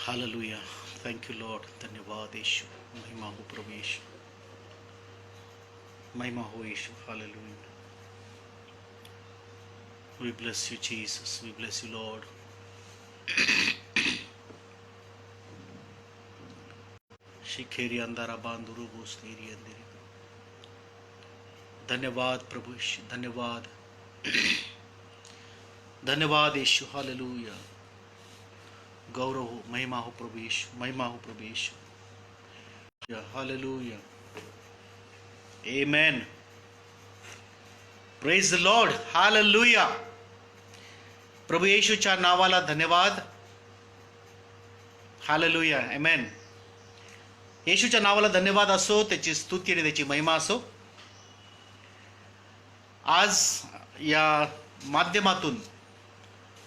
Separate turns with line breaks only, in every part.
Hallelujah. Thank you Lord. धन्यवाद यीशु. महिमा हो प्रभु यीशु. महिमा हो यीशु. हालेलुया. We bless you Jesus. We bless you Lord. शिखेरी अंधारा बांधुरु बोस्तेरी अंधेरी. धन्यवाद प्रभु यीशु. धन्यवाद. धन्यवाद यीशु. हालेलुया. गौरव हो, महिमा हो प्रभु यीशु. महिमा हो प्रभु यीशु. हालेलुया. आमेन. Praise the Lord. हालेलुया. प्रभू येशूच्या नावाला धन्यवाद. हालेलुया. आमेन. येशूच्या नावाला धन्यवाद असो, त्याची स्तुती आणि त्याची महिमा असो. आज या माध्यमातून,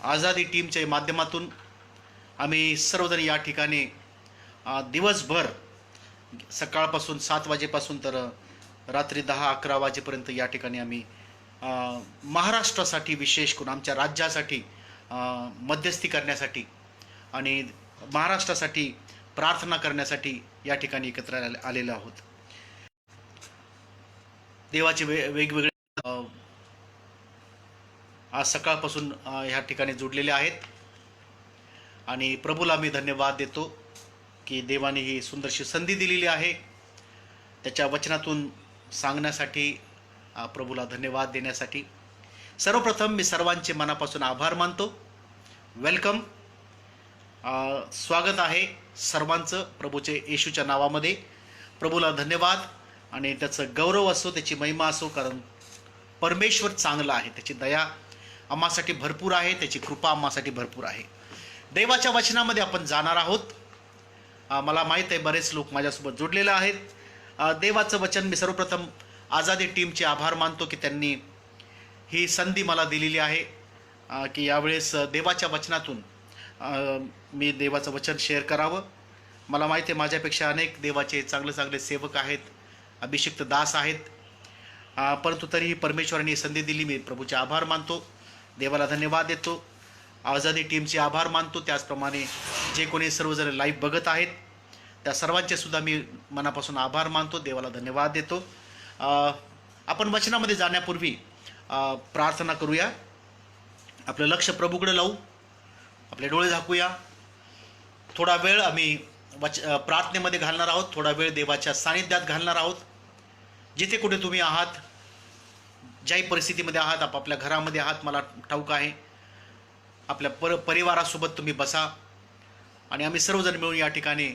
आझादी टीमच्या माध्यमातून आम्ही सर्वजण या ठिकाणी दिवसभर सकाळपासून 7 वाजेपासून तर रात्री 10-11 वाजेपर्यंत या ठिकाणी आम्ही महाराष्ट्रासाठी, विशेष करून आमच्या राज्यासाठी मध्यस्थी करण्यासाठी आणि महाराष्ट्रासाठी प्रार्थना करण्यासाठी या ठिकाणी एकत्र आलेलो आहोत. देवाचे वेगवेगळे आज सकाळपासून ह्या ठिकाणी जोडलेले आहेत आणि प्रभूला मी धन्यवाद देतो की देवाने ही सुंदरशी संधी दिलेली आहे त्याच्या वचनातून सांगण्यासाठी. प्रभूला धन्यवाद देण्यासाठी सर्वप्रथम मी सर्वांचे मनापासून आभार मानतो. वेलकम. स्वागत आहे सर्वांचं प्रभूचे येशूच्या नावामध्ये. प्रभूला धन्यवाद आणि त्याचं गौरव असो, त्याची महिमा असो, कारण परमेश्वर चांगला आहे. त्याची दया आम्हासाठी भरपूर आहे, त्याची कृपा आम्हासाठी भरपूर आहे. देवाच्या वचनामध्ये आपण जाणार आहोत. मला माहीत आहे बरेच लोक माझ्यासोबत जोडलेले आहेत. देवाचं वचन मी सर्वप्रथम आझादी टीमचे आभार मानतो की त्यांनी ही संधी मला दिलेली आहे की यावेळेस देवाच्या वचनातून मी देवाचं वचन शेअर करावं. मला माहिती आहे माझ्यापेक्षा अनेक देवाचे चांगले चांगले सेवक आहेत, अभिषिक्त दास आहेत, परंतु तरीही परमेश्वराने संधी दिली. मी प्रभूचे आभार मानतो, देवाला धन्यवाद देतो, आझादी टीमचे आभार मानतो. त्याचप्रमाणे जे कोणी सर्वजण लाईव्ह बघत आहेत त्या सर्वांचे सुद्धा मी मनापासून आभार मानतो, देवाला धन्यवाद देतो. आपण वचनामध्ये जाण्यापूर्वी प्रार्थना करूया. आपलं लक्ष प्रभूकडे लावू, आपले डोळे झाकूया. थोडा वेळ आम्ही प्रार्थनेमध्ये घालणार आहोत, थोडा वेळ देवाच्या सानिध्यात घालणार आहोत. जिथे कुठे तुम्ही आहात, ज्याही परिस्थितीमध्ये आहात, आपापल्या घरामध्ये आहात, मला ठाऊक आहे, आपल्या परिवारासोबत तुम्ही बसा आणि आम्ही सर्वजण मिळून या ठिकाणी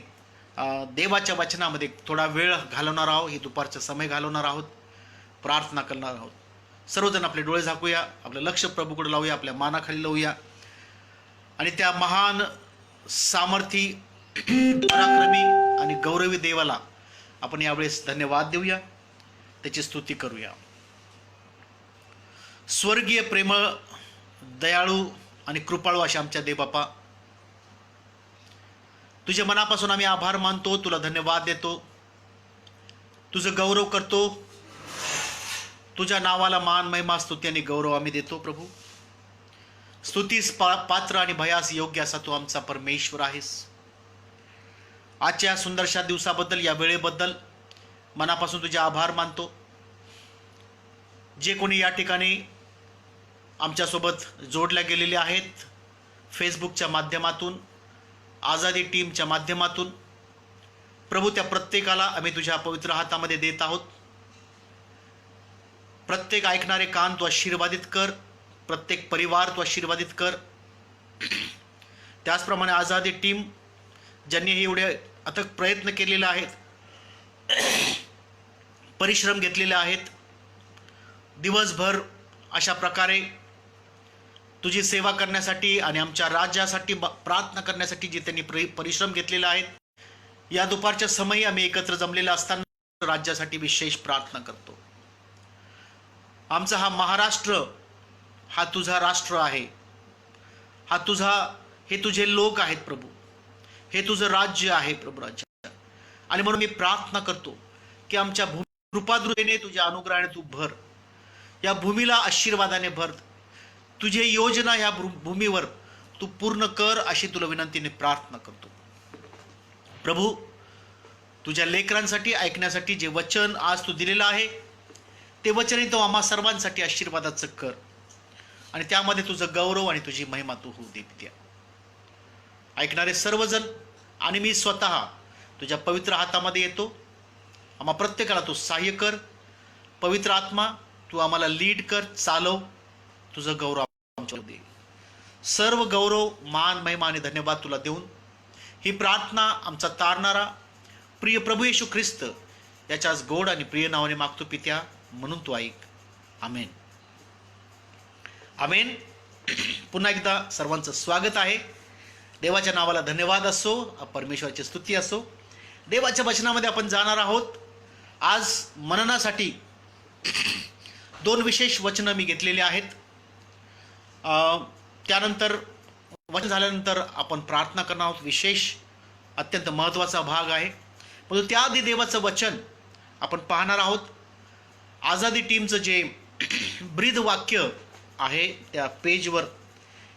देवाच्या वचनामध्ये थोडा वेळ घालवणार आहोत. ही दुपारचा समय घालवणार आहोत, प्रार्थना करणार आहोत. सर्वजण आपले डोळे झाकूया, आपलं लक्ष प्रभूकडे लावूया, आपल्या मानाखाली लावूया आणि त्या महान सामर्थी, पराक्रमी आणि गौरवी देवाला आपण यावेळेस धन्यवाद देऊया, त्याची स्तुती करूया. स्वर्गीय प्रेमळ, दयाळू आणि कृपाळू अशा आमच्या देवबापा, तुझ्या मनापासून आम्ही आभार मानतो, तुला धन्यवाद देतो, तुझं गौरव करतो. तुझ्या नावाला मान, महिमा, स्तुती आणि गौरव आम्ही देतो. प्रभू, स्तुतीस पात्र आणि भयास योग्य असा तू आमचा परमेश्वर आहेस. आजच्या सुंदरशा दिवसाबद्दल, या वेळेबद्दल मनापासून तुझे आभार मानतो. जे कोणी या ठिकाणी आमच्यासोबत जोडल्या गेलेले आहेत, फेसबुकच्या माध्यमातून, आझादी टीमच्या माध्यमातून, प्रभू त्या प्रत्येकाला आम्ही तुझ्या पवित्र हातामध्ये देत आहोत. प्रत्येक ऐकणारे कान तू आशीर्वादित कर, प्रत्येक परिवार तू आशीर्वादित कर. त्याचप्रमाणे आझादी टीम ज्यांनी हे एवढे अथक प्रयत्न केलेले आहेत, परिश्रम घेतलेले आहेत, दिवसभर अशा प्रकारे तुझी सेवा करण्यासाठी आणि आमच्या राज्यासाठी प्रार्थना करण्यासाठी जे त्यांनी परिश्रम घेतलेले आहेत, या दुपारच्या समयी आम्ही एकत्र जमलेला असताना राज्यासाठी विशेष प्रार्थना करतो. आमचा हा महाराष्ट्र हा तुझा राष्ट्र आहे, हा तुझा, हे तुझे लोक आहेत प्रभू, हे तुझं राज्य आहे प्रभू, राज्य. आणि म्हणून मी प्रार्थना करतो की आमच्या कृपादृष्टीने तुझ्या अनुग्रहाने तू भर. या भूमीला आशीर्वादाने भर. तुझी योजना ह्या भूमीवर तू पूर्ण कर अशी तुला विनंतीने प्रार्थना करतो. प्रभू, तुझ्या लेकरांसाठी ऐकण्यासाठी जे वचन आज तू दिलेलं आहे ते वचनही तो आम्हा सर्वांसाठी आशीर्वादाचं कर आणि त्यामध्ये तुझं गौरव आणि तुझी महिमा तू होऊ दे पित्या. ऐकणारे सर्वजण आणि मी स्वतः तुझ्या पवित्र हातामध्ये येतो. आम्हा प्रत्येकाला तू सहाय्य कर. पवित्र आत्मा तू आम्हाला लीड कर, चालव. तुझं गौरव आमच्यावर दे. सर्व गौरव, मान, महिमा आणि धन्यवाद तुला देऊन ही प्रार्थना आमचा तारणारा प्रिय प्रभू येशू ख्रिस्त याच्याच गोड आणि प्रिय नावाने मागतो पित्या, म्हणून तू ऐक. आमेन. आमेन. पुन्हा एकदा सर्वांचं स्वागत आहे. देवाच्या नावाला धन्यवाद असो, परमेश्वराची स्तुती असो. देवाच्या वचनामध्ये आपण जाणार आहोत. आज मननासाठी 2 विशेष वचनं मी घेतलेली आहेत. त्यानंतर वचन झाल्यानंतर आपण प्रार्थना करणार आहोत. विशेष अत्यंत महत्त्वाचा भाग आहे. परंतु त्याआधी देवाचं वचन आपण पाहणार आहोत. आझादी टीमचं जे ब्रीद वाक्य आहे त्या पेजवर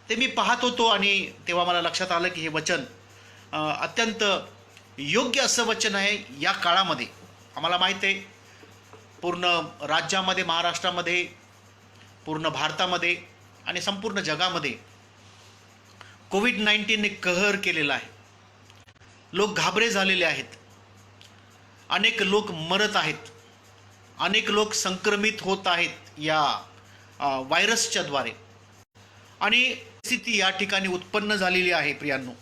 ते मी पाहत होतो आणि तेव्हा मला लक्षात आलं की हे वचन अत्यंत योग्य असं वचन आहे. या काळामध्ये आम्हाला माहीत आहे पूर्ण राज्यामध्ये, महाराष्ट्रामध्ये, पूर्ण भारतामध्ये आणि संपूर्ण जगामध्ये कोविड-19ने कहर केलेला आहे. लोक घाबरे झालेले आहेत. अनेक लोक मरत आहेत. अनेक लोक संक्रमित होत आहेत या व्हायरसच्या द्वारे आणि स्थिती या ठिकाणी उत्पन्न झालेली आहे प्रियांनो.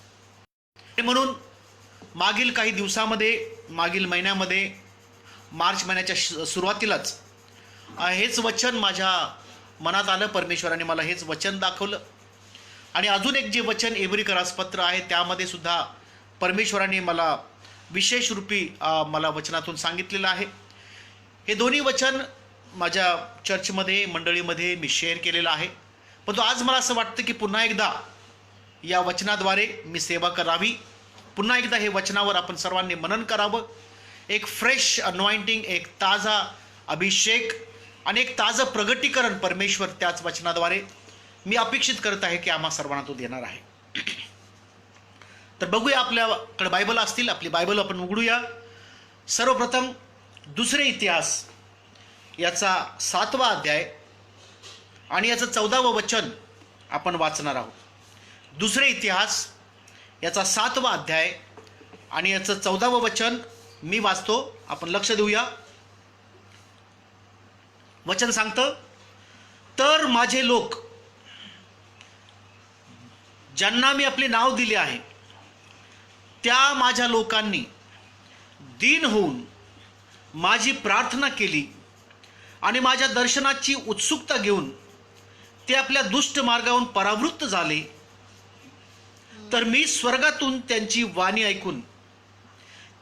म्हणून मागील काही दिवसामध्ये, मागील महिन्यामध्ये, मार्च महिन्याच्या सुरुवातीलाच हेच वचन माझ्या मनात आलं. परमेश्वराने मला हेच वचन दाखवलं आणि अजून एक जे वचन एब्रिकरास पत्र आहे त्यामध्ये सुद्धा परमेश्वराने मला विशेष रूपी मला वचनातून सांगितलेलं आहे. हे दोन्ही वचन माझ्या चर्चमध्ये, मंडळीमध्ये मी शेअर केलेलं आहे. परंतु आज मला असं वाटतं की पुन्हा एकदा या वचनाद्वारे मी सेवा करावी. पुन्हा एकदा हे वचनावर आपण सर्वांनी मनन करावं. एक फ्रेश अनॉइंटिंग, एक ताजा अभिषेक आणि एक ताजं प्रगटीकरण परमेश्वर त्याच वचनाद्वारे मी अपेक्षित करत आहे की आम्हा सर्वांना तो देणार आहे. तर बघूया, आपल्याकडे बायबल असतील, आपली बायबल आपण उघडूया. सर्वप्रथम दुसरे इतिहास याचा 7वा अध्याय आणि याचं 14वं वचन आपण वाचणार आहोत. दुसरे इतिहास याचा 7वा अध्याय आणि याचं 14वं वचन मी वाचतो. आपण लक्ष देऊया. वचन सांगतं, तर माझे लोक ज्यांना मी आपले नाव दिले आहे त्या माझ्या लोकांनी दीन होऊन माझी प्रार्थना केली आणि माझ्या दर्शनाची उत्सुकता घेऊन ते आपल्या दुष्ट मार्गावरून परावृत्त झाले, तर मी स्वर्गातून त्यांची वाणी ऐकून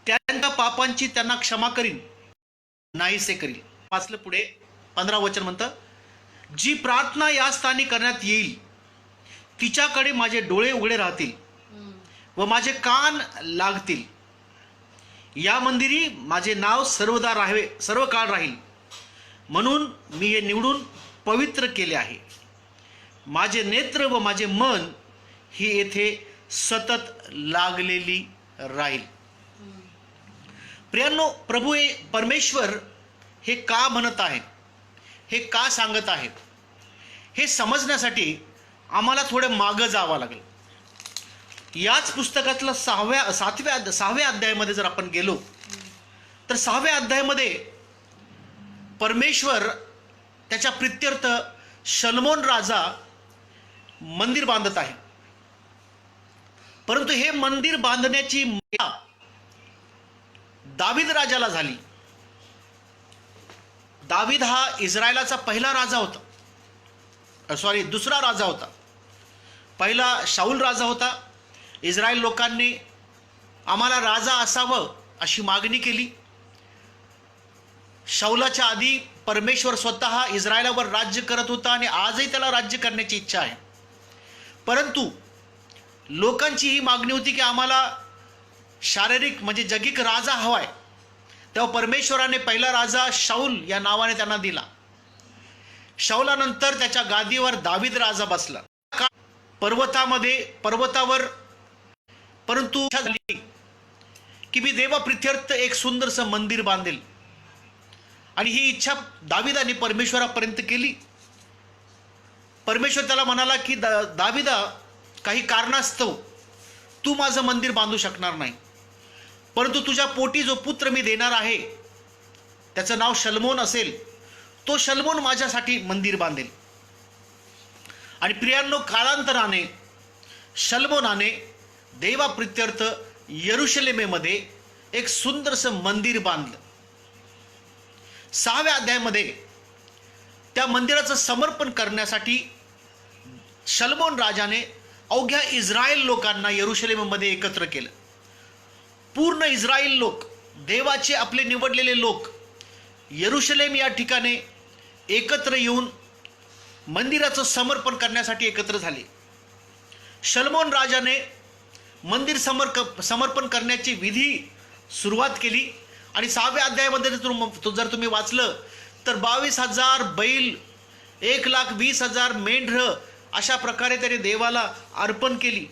त्यांच्या पापांची त्यांना क्षमा करीन, नाहीसे करील. वाचलं पुढे 15 वचन म्हणतं, जी प्रार्थना या स्थानी करण्यात येईल तिच्याकडे माझे डोळे उघडे राहतील व माझे कान लागतील. या मंदिरी माझे नाव सर्व काळ राहील, म्हणून मी हे निवडून पवित्र केले आहे. माझे नेत्र व माझे मन ही येथे सतत लागलेली राहील. प्रियांनो, प्रभू परमेश्वर हे का म्हणत आहे, हे का सांगत आहे, हे समजण्यासाठी आम्हाला थोडं मागं जावं लागेल. याच पुस्तकातलं 6व्या अध्यायामध्ये जर आपण गेलो तर 6व्या अध्यायामध्ये परमेश्वर त्याच्या प्रित्यर्थ शलोमोन राजा मंदिर बांधत आहे. परंतु हे मंदिर बांधण्याची माया दावीद राजाला झाली. दावीद हा इस्रायलाचा पहिला राजा होता. दुसरा राजा होता. पहिला शाऊल राजा होता. इस्रायल लोकांनी आम्हाला राजा असावं अशी मागणी केली. शाऊलाच्या आधी परमेश्वर स्वतः इस्रायलावर राज्य करत होता आणि आजही त्याला राज्य करण्याची इच्छा आहे. परंतु लोकांची ही मागणी होती की आम्हाला शारीरिक म्हणजे जगिक राजा हवाय. तेव्हा परमेश्वराने पहिला राजा शाऊल या नावाने त्यांना दिला. शाऊलानंतर त्याच्या गादीवर दावीद राजा बसला पर्वतावर, परंतु झाली की मी देवाप्रित्यर्थ एक सुंदरसं मंदिर बांधेल. आणि ही इच्छा दाविदाने परमेश्वरापर्यंत केली. परमेश्वर त्याला म्हणाला की दाविदा, काही कारणास्तव तू माझं मंदिर बांधू शकणार नाही, परंतु तुझ्या पोटी जो पुत्र मी देणार आहे त्याचं नाव शलमोन असेल, तो शलमोन माझ्यासाठी मंदिर बांधेल. आणि प्रियांनो, कालांतराने शलमोनाने देवाप्रित्यर्थ यरुशलेमेमध्ये एक सुंदरसं मंदिर बांधलं. 6व्या अध्यायामध्ये त्या मंदिराचं समर्पण करण्यासाठी शलमोन राजाने अवघ्या इस्रायल लोकांना यरुशलेममध्ये एकत्र केलं. पूर्ण इस्रायल लोक, देवाचे आपले निवडलेले लोक यरुशलेम या ठिकाणी एकत्र येऊन मंदिराचं समर्पण करण्यासाठी एकत्र झाले. शलमोन राजाने मंदिर समर्पण करण्याची विधी सुरुवात केली. आणि 6व्या अध्यायामध्ये जर तुम्ही वाचलं तर 22,000 बैल, 1,20,000 मेंढरं अशा प्रकारे त्याने देवाला अर्पण केली.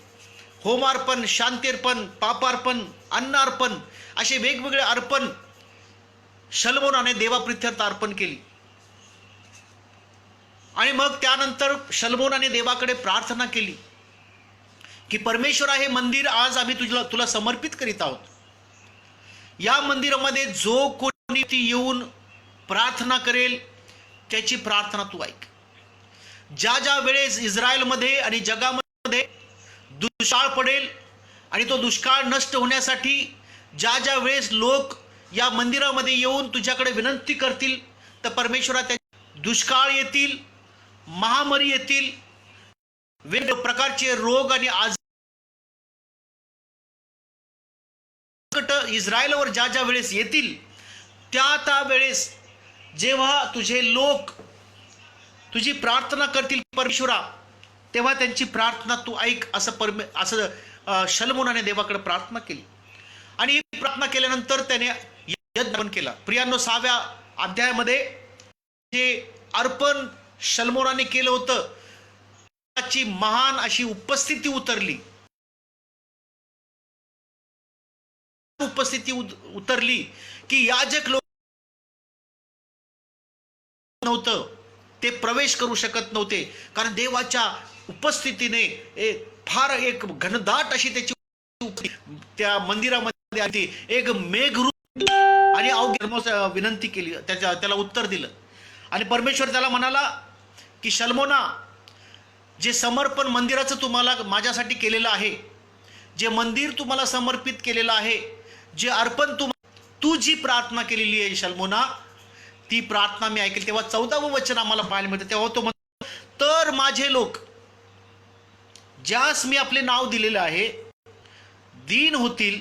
होमार्पण, शांतीर्पण, पापार्पण, अन्नार्पण असे वेगवेगळे अर्पण शलमोनाने देवाप्रित्यर्थ अर्पण केली. आणि मग त्यानंतर शलमोनाने देवाकडे प्रार्थना केली की परमेश्वरा, हे मंदिर आज आम्ही तुला समर्पित करीत आहोत. या मंदिरामध्ये जो कोणी येऊन प्रार्थना करेल त्याची प्रार्थना तू ऐक. ज्या वेळेस इस्रायलमध्ये आणि जगामध्ये दुष्काळ पडेल आणि तो दुष्काळ नष्ट होण्यासाठी ज्या वेळेस लोक या मंदिरामध्ये येऊन तुझ्याकडे विनंती करतील, तर परमेश्वरा त्या दुष्काळ येतील, महामारी येतील, वेगवेगळ्या प्रकारचे रोग आणि आजार इस्रायलवर ज्या वेळेस येतील, त्या वेळेस जेव्हा तुझे लोक तुझी प्रार्थना करतील परमेश्वरा, तेव्हा त्यांची प्रार्थना तू ऐक, असं शलमोनाने देवाकडे प्रार्थना केली. आणि ही प्रार्थना केल्यानंतर त्याने यज्ञ केला. प्रियांनो, 6व्या अध्यायामध्ये जे अर्पण शलमोनाने केलं होतं त्याची महान अशी उपस्थिती उतरली की याजक लोक नव्हतं, ते प्रवेश करू शकत नव्हते, कारण देवाच्या उपस्थितीने फार एक घनदाट अशी त्याची त्या मंदिरामध्ये एक मेघरूप आणि अवघ्या विनंती केली, त्याला उत्तर दिलं. आणि परमेश्वर त्याला म्हणाला की शलमोना, जे समर्पण मंदिराचं तुम्हाला माझ्यासाठी केलेलं आहे, जे मंदिर तुम्हाला समर्पित केलेलं आहे, जे अर्पण तू जी प्रार्थना केलेली आहे शलमोना, ती प्रार्थना मी ऐकेल. तेव्हा 14वं वचन आम्हाला पाहायला मिळतं. तेव्हा तो म्हणतो, तर माझे लोक ज्यास मी आपले नाव दिलेले आहे दीन होतील,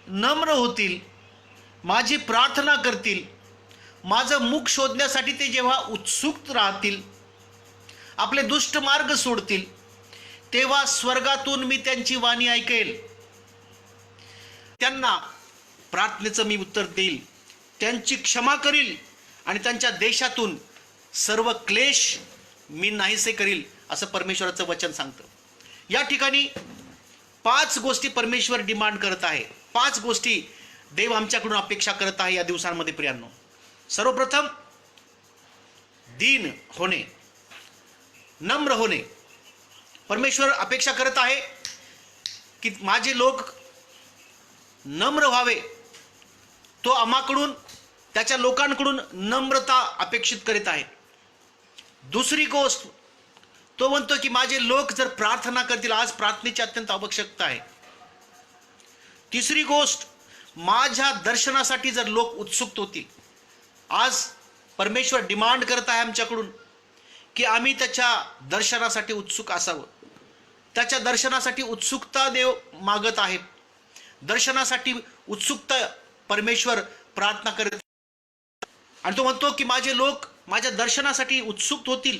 नम्र होतील, माझी प्रार्थना करतील, माझं मुख शोधण्यासाठी ते जेव्हा उत्सुक राहतील, आपले दुष्ट मार्ग सोडतील, तेव्हा स्वर्गातून मी त्यांची वाणी ऐकेल, त्यांना प्रार्थनेचं मी उत्तर देईल, त्यांची क्षमा करील आणि त्यांच्या देशातून सर्व क्लेश मी नाहीसे करील, असं परमेश्वराचं वचन सांगतं. या ठिकाणी 5 गोष्टी परमेश्वर डिमांड करत आहे. 5 गोष्टी देव आमच्याकडून अपेक्षा करत आहे या दिवसांमध्ये. प्रियांनो, सर्वप्रथम दीन होणे, नम्र होणे. परमेश्वर अपेक्षा करत आहे की माझे लोक नम्र व्हावे. तो आम्हाकडून, त्याच्या लोकांकडून नम्रता अपेक्षित करीत आहे. दुसरी गोष्ट तो म्हणतो की माझे लोक जर प्रार्थना करतील, आज प्रार्थनेची अत्यंत आवश्यकता आहे. तिसरी गोष्ट, माझ्या दर्शनासाठी जर लोक उत्सुक होतील. आज परमेश्वर डिमांड करत आहे आमच्याकडून की आम्ही त्याच्या दर्शनासाठी उत्सुक असावं. त्याच्या दर्शनासाठी उत्सुकता देव मागत आहे. दर्शनासाठी उत्सुकता परमेश्वर प्रार्थना करत, आणि तो म्हणतो की माझे लोक माझ्या दर्शनासाठी उत्सुक होतील.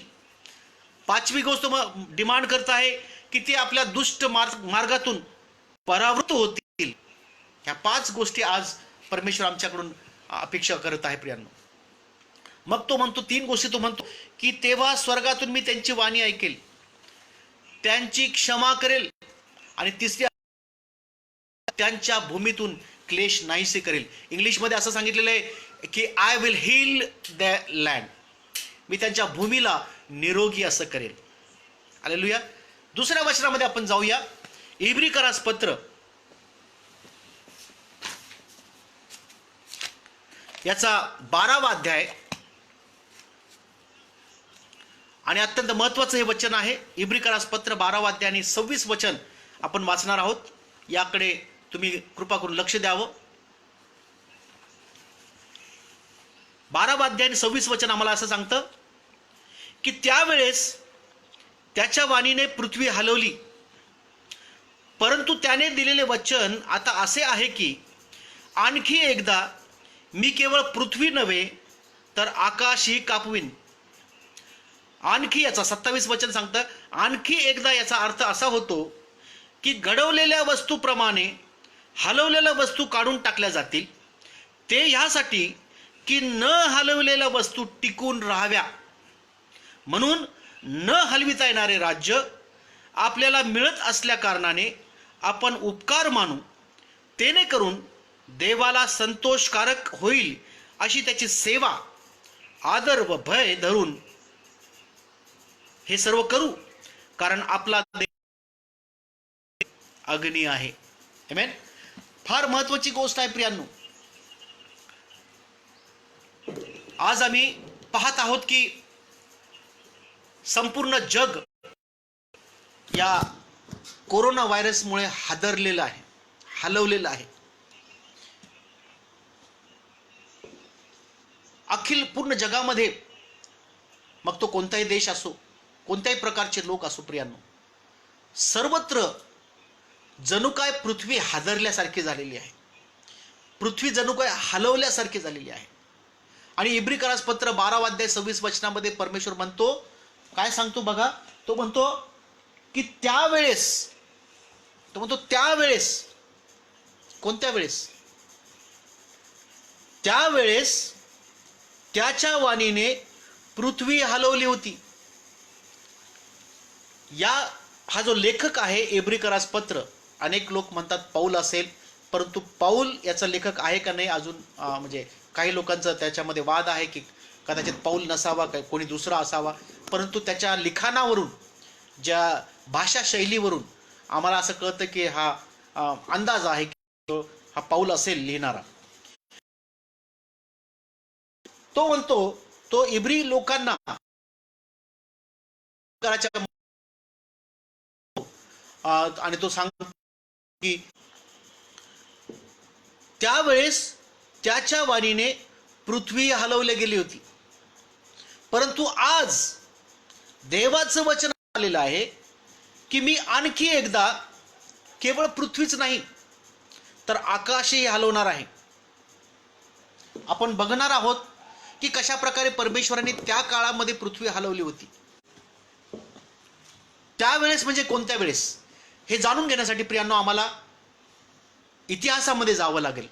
5वी गोष्ट डिमांड करत आहे की ते आपल्या दुष्ट मार्गातून परावृत्त होतील. ह्या 5 गोष्टी आज परमेश्वर आमच्याकडून अपेक्षा करत आहे. प्रियांनो, मग तो म्हणतो 3 गोष्टी तो म्हणतो की तेव्हा स्वर्गातून मी त्यांची वाणी ऐकेल, त्यांची क्षमा करेल, आणि तिसरी त्यांच्या भूमीतून क्लेश नाहीसे करेल. इंग्लिशमध्ये असं सांगितलेलं आहे की I will heal the land, मी त्यांच्या भूमीला निरोगी असं करेल. हालेलुया. दुसऱ्या वचनामध्ये आपण जाऊया. इब्रिकरास पत्र याचा 12वा अध्याय, आणि अत्यंत महत्वाचं हे वचन आहे. इब्रिकरास पत्र 12वा अध्याय आणि 26 वचन आपण वाचणार आहोत. याकडे तुम्ही कृपा करून लक्ष द्यावं. 12वा अध्याय आणि 26 वचन आम्हाला असं सांगतं की त्यावेळेस त्याच्या वाणीने पृथ्वी हलवली, परंतु त्याने दिलेले वचन आता असे आहे की आणखी एकदा मी केवळ पृथ्वी नव्हे तर आकाशही कापवीन. आणखी, याचा 27 वचन सांगतं, आणखी एकदा याचा अर्थ असा होतो की घडवलेल्या वस्तूप्रमाणे हलवलेल्या वस्तू काढून टाकल्या जातील, ते ह्यासाठी की न हलवलेल्या वस्तू टिकून राहाव्या. म्हणून न हलविता येणारे राज्य आपल्याला मिळत असल्या कारणाने आपण उपकार मानू, तेने करून देवाला संतोषकारक होईल अशी त्याची सेवा, आदर व भय धरून हे सर्व करू, कारण आपला देव अग्नी आहे. आमेन. फार महत्वाची गोष्ट आहे प्रियांनो. आज आम्ही पाहत आहोत की संपूर्ण जग या कोरोना व्हायरसमुळे हादरलेलं आहे, हलवलेलं आहे. अखिल पूर्ण जगामध्ये, मग तो कोणताही देश असो, कोणत्याही प्रकारचे लोक असो प्रियांनो, सर्वत्र जणू काय पृथ्वी हादरल्यासारखी झालेली आहे. पृथ्वी जणू काय हलवल्यासारखी झालेली आहे. आणि इब्रिकरास पत्र 12वा अध्याय 26 वचनामध्ये परमेश्वर म्हणतो, काय सांगतो बघा, तो म्हणतो की त्यावेळेस, तो म्हणतो त्यावेळेस, कोणत्या वेळेस? त्यावेळेस त्याच्या वाणीने पृथ्वी हलवली होती. हा जो लेखक आहे इब्रिकरास पत्र, अनेक लोक म्हणतात पौल असेल, परंतु पौल याचा लेखक आहे का नाही अजून म्हणजे काही लोकांचं त्याच्यामध्ये वाद आहे की कदाचित पौल नसावा, कोणी दुसरा असावा. परंतु त्याच्या लिखाणावरून, ज्या भाषा शैलीवरून आम्हाला असं कळतं की हा अंदाज आहे की हा पौल असेल लिहिणारा. तो म्हणतो, तो इब्री लोकांना आणि तो सांगतो की त्यावेळेस त्याच्या वाणीने पृथ्वी हलवली गेली होती, परंतु आज देवाचं वचन आलेलं आहे की मी आणखी एकदा केवळ पृथ्वीच नाही तर आकाशही हलवणार आहे. आपण बघणार आहोत की कशा प्रकारे परमेश्वराने त्या काळामध्ये पृथ्वी हलवली होती. त्यावेळेस म्हणजे कोणत्या वेळेस हे जाणून घेण्यासाठी प्रियांनो आम्हाला इतिहासामध्ये जावं लागेल.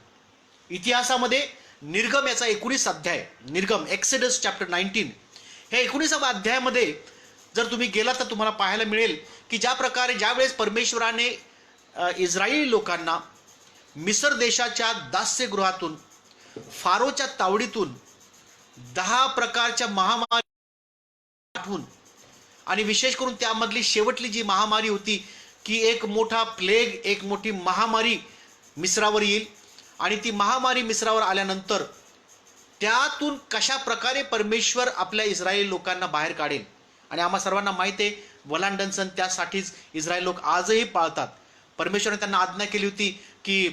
इतिहासामध्ये निर्गम याचा 19 अध्याय, निर्गम एक्सेडस चॅप्टर 19, हे 19व्या अध्यायामध्ये जर तुम्ही गेला तर तुम्हाला पाहायला मिळेल की ज्या प्रकारे ज्यावेळेस परमेश्वराने इस्रायली लोकांना मिस्र देशाच्या दास्यगृहातून, फारोच्या तावडीतून 10 प्रकारच्या महामारी पाठवून, आणि विशेष करून त्यामधली शेवटली जी महामारी होती की एक मोठा प्लेग, एक मोठी महामारी मिस्रावर येईल, आणि ती महामारी मिस्रावर आल्यानंतर त्यातून कशा प्रकारे परमेश्वर आपल्या इस्रायल लोकांना बाहेर काढेल. आणि आम्हा सर्वांना माहिती आहे वलांडण सण त्यासाठीच इस्रायल लोक आजही पाळतात. परमेश्वराने त्यांना आज्ञा केली होती की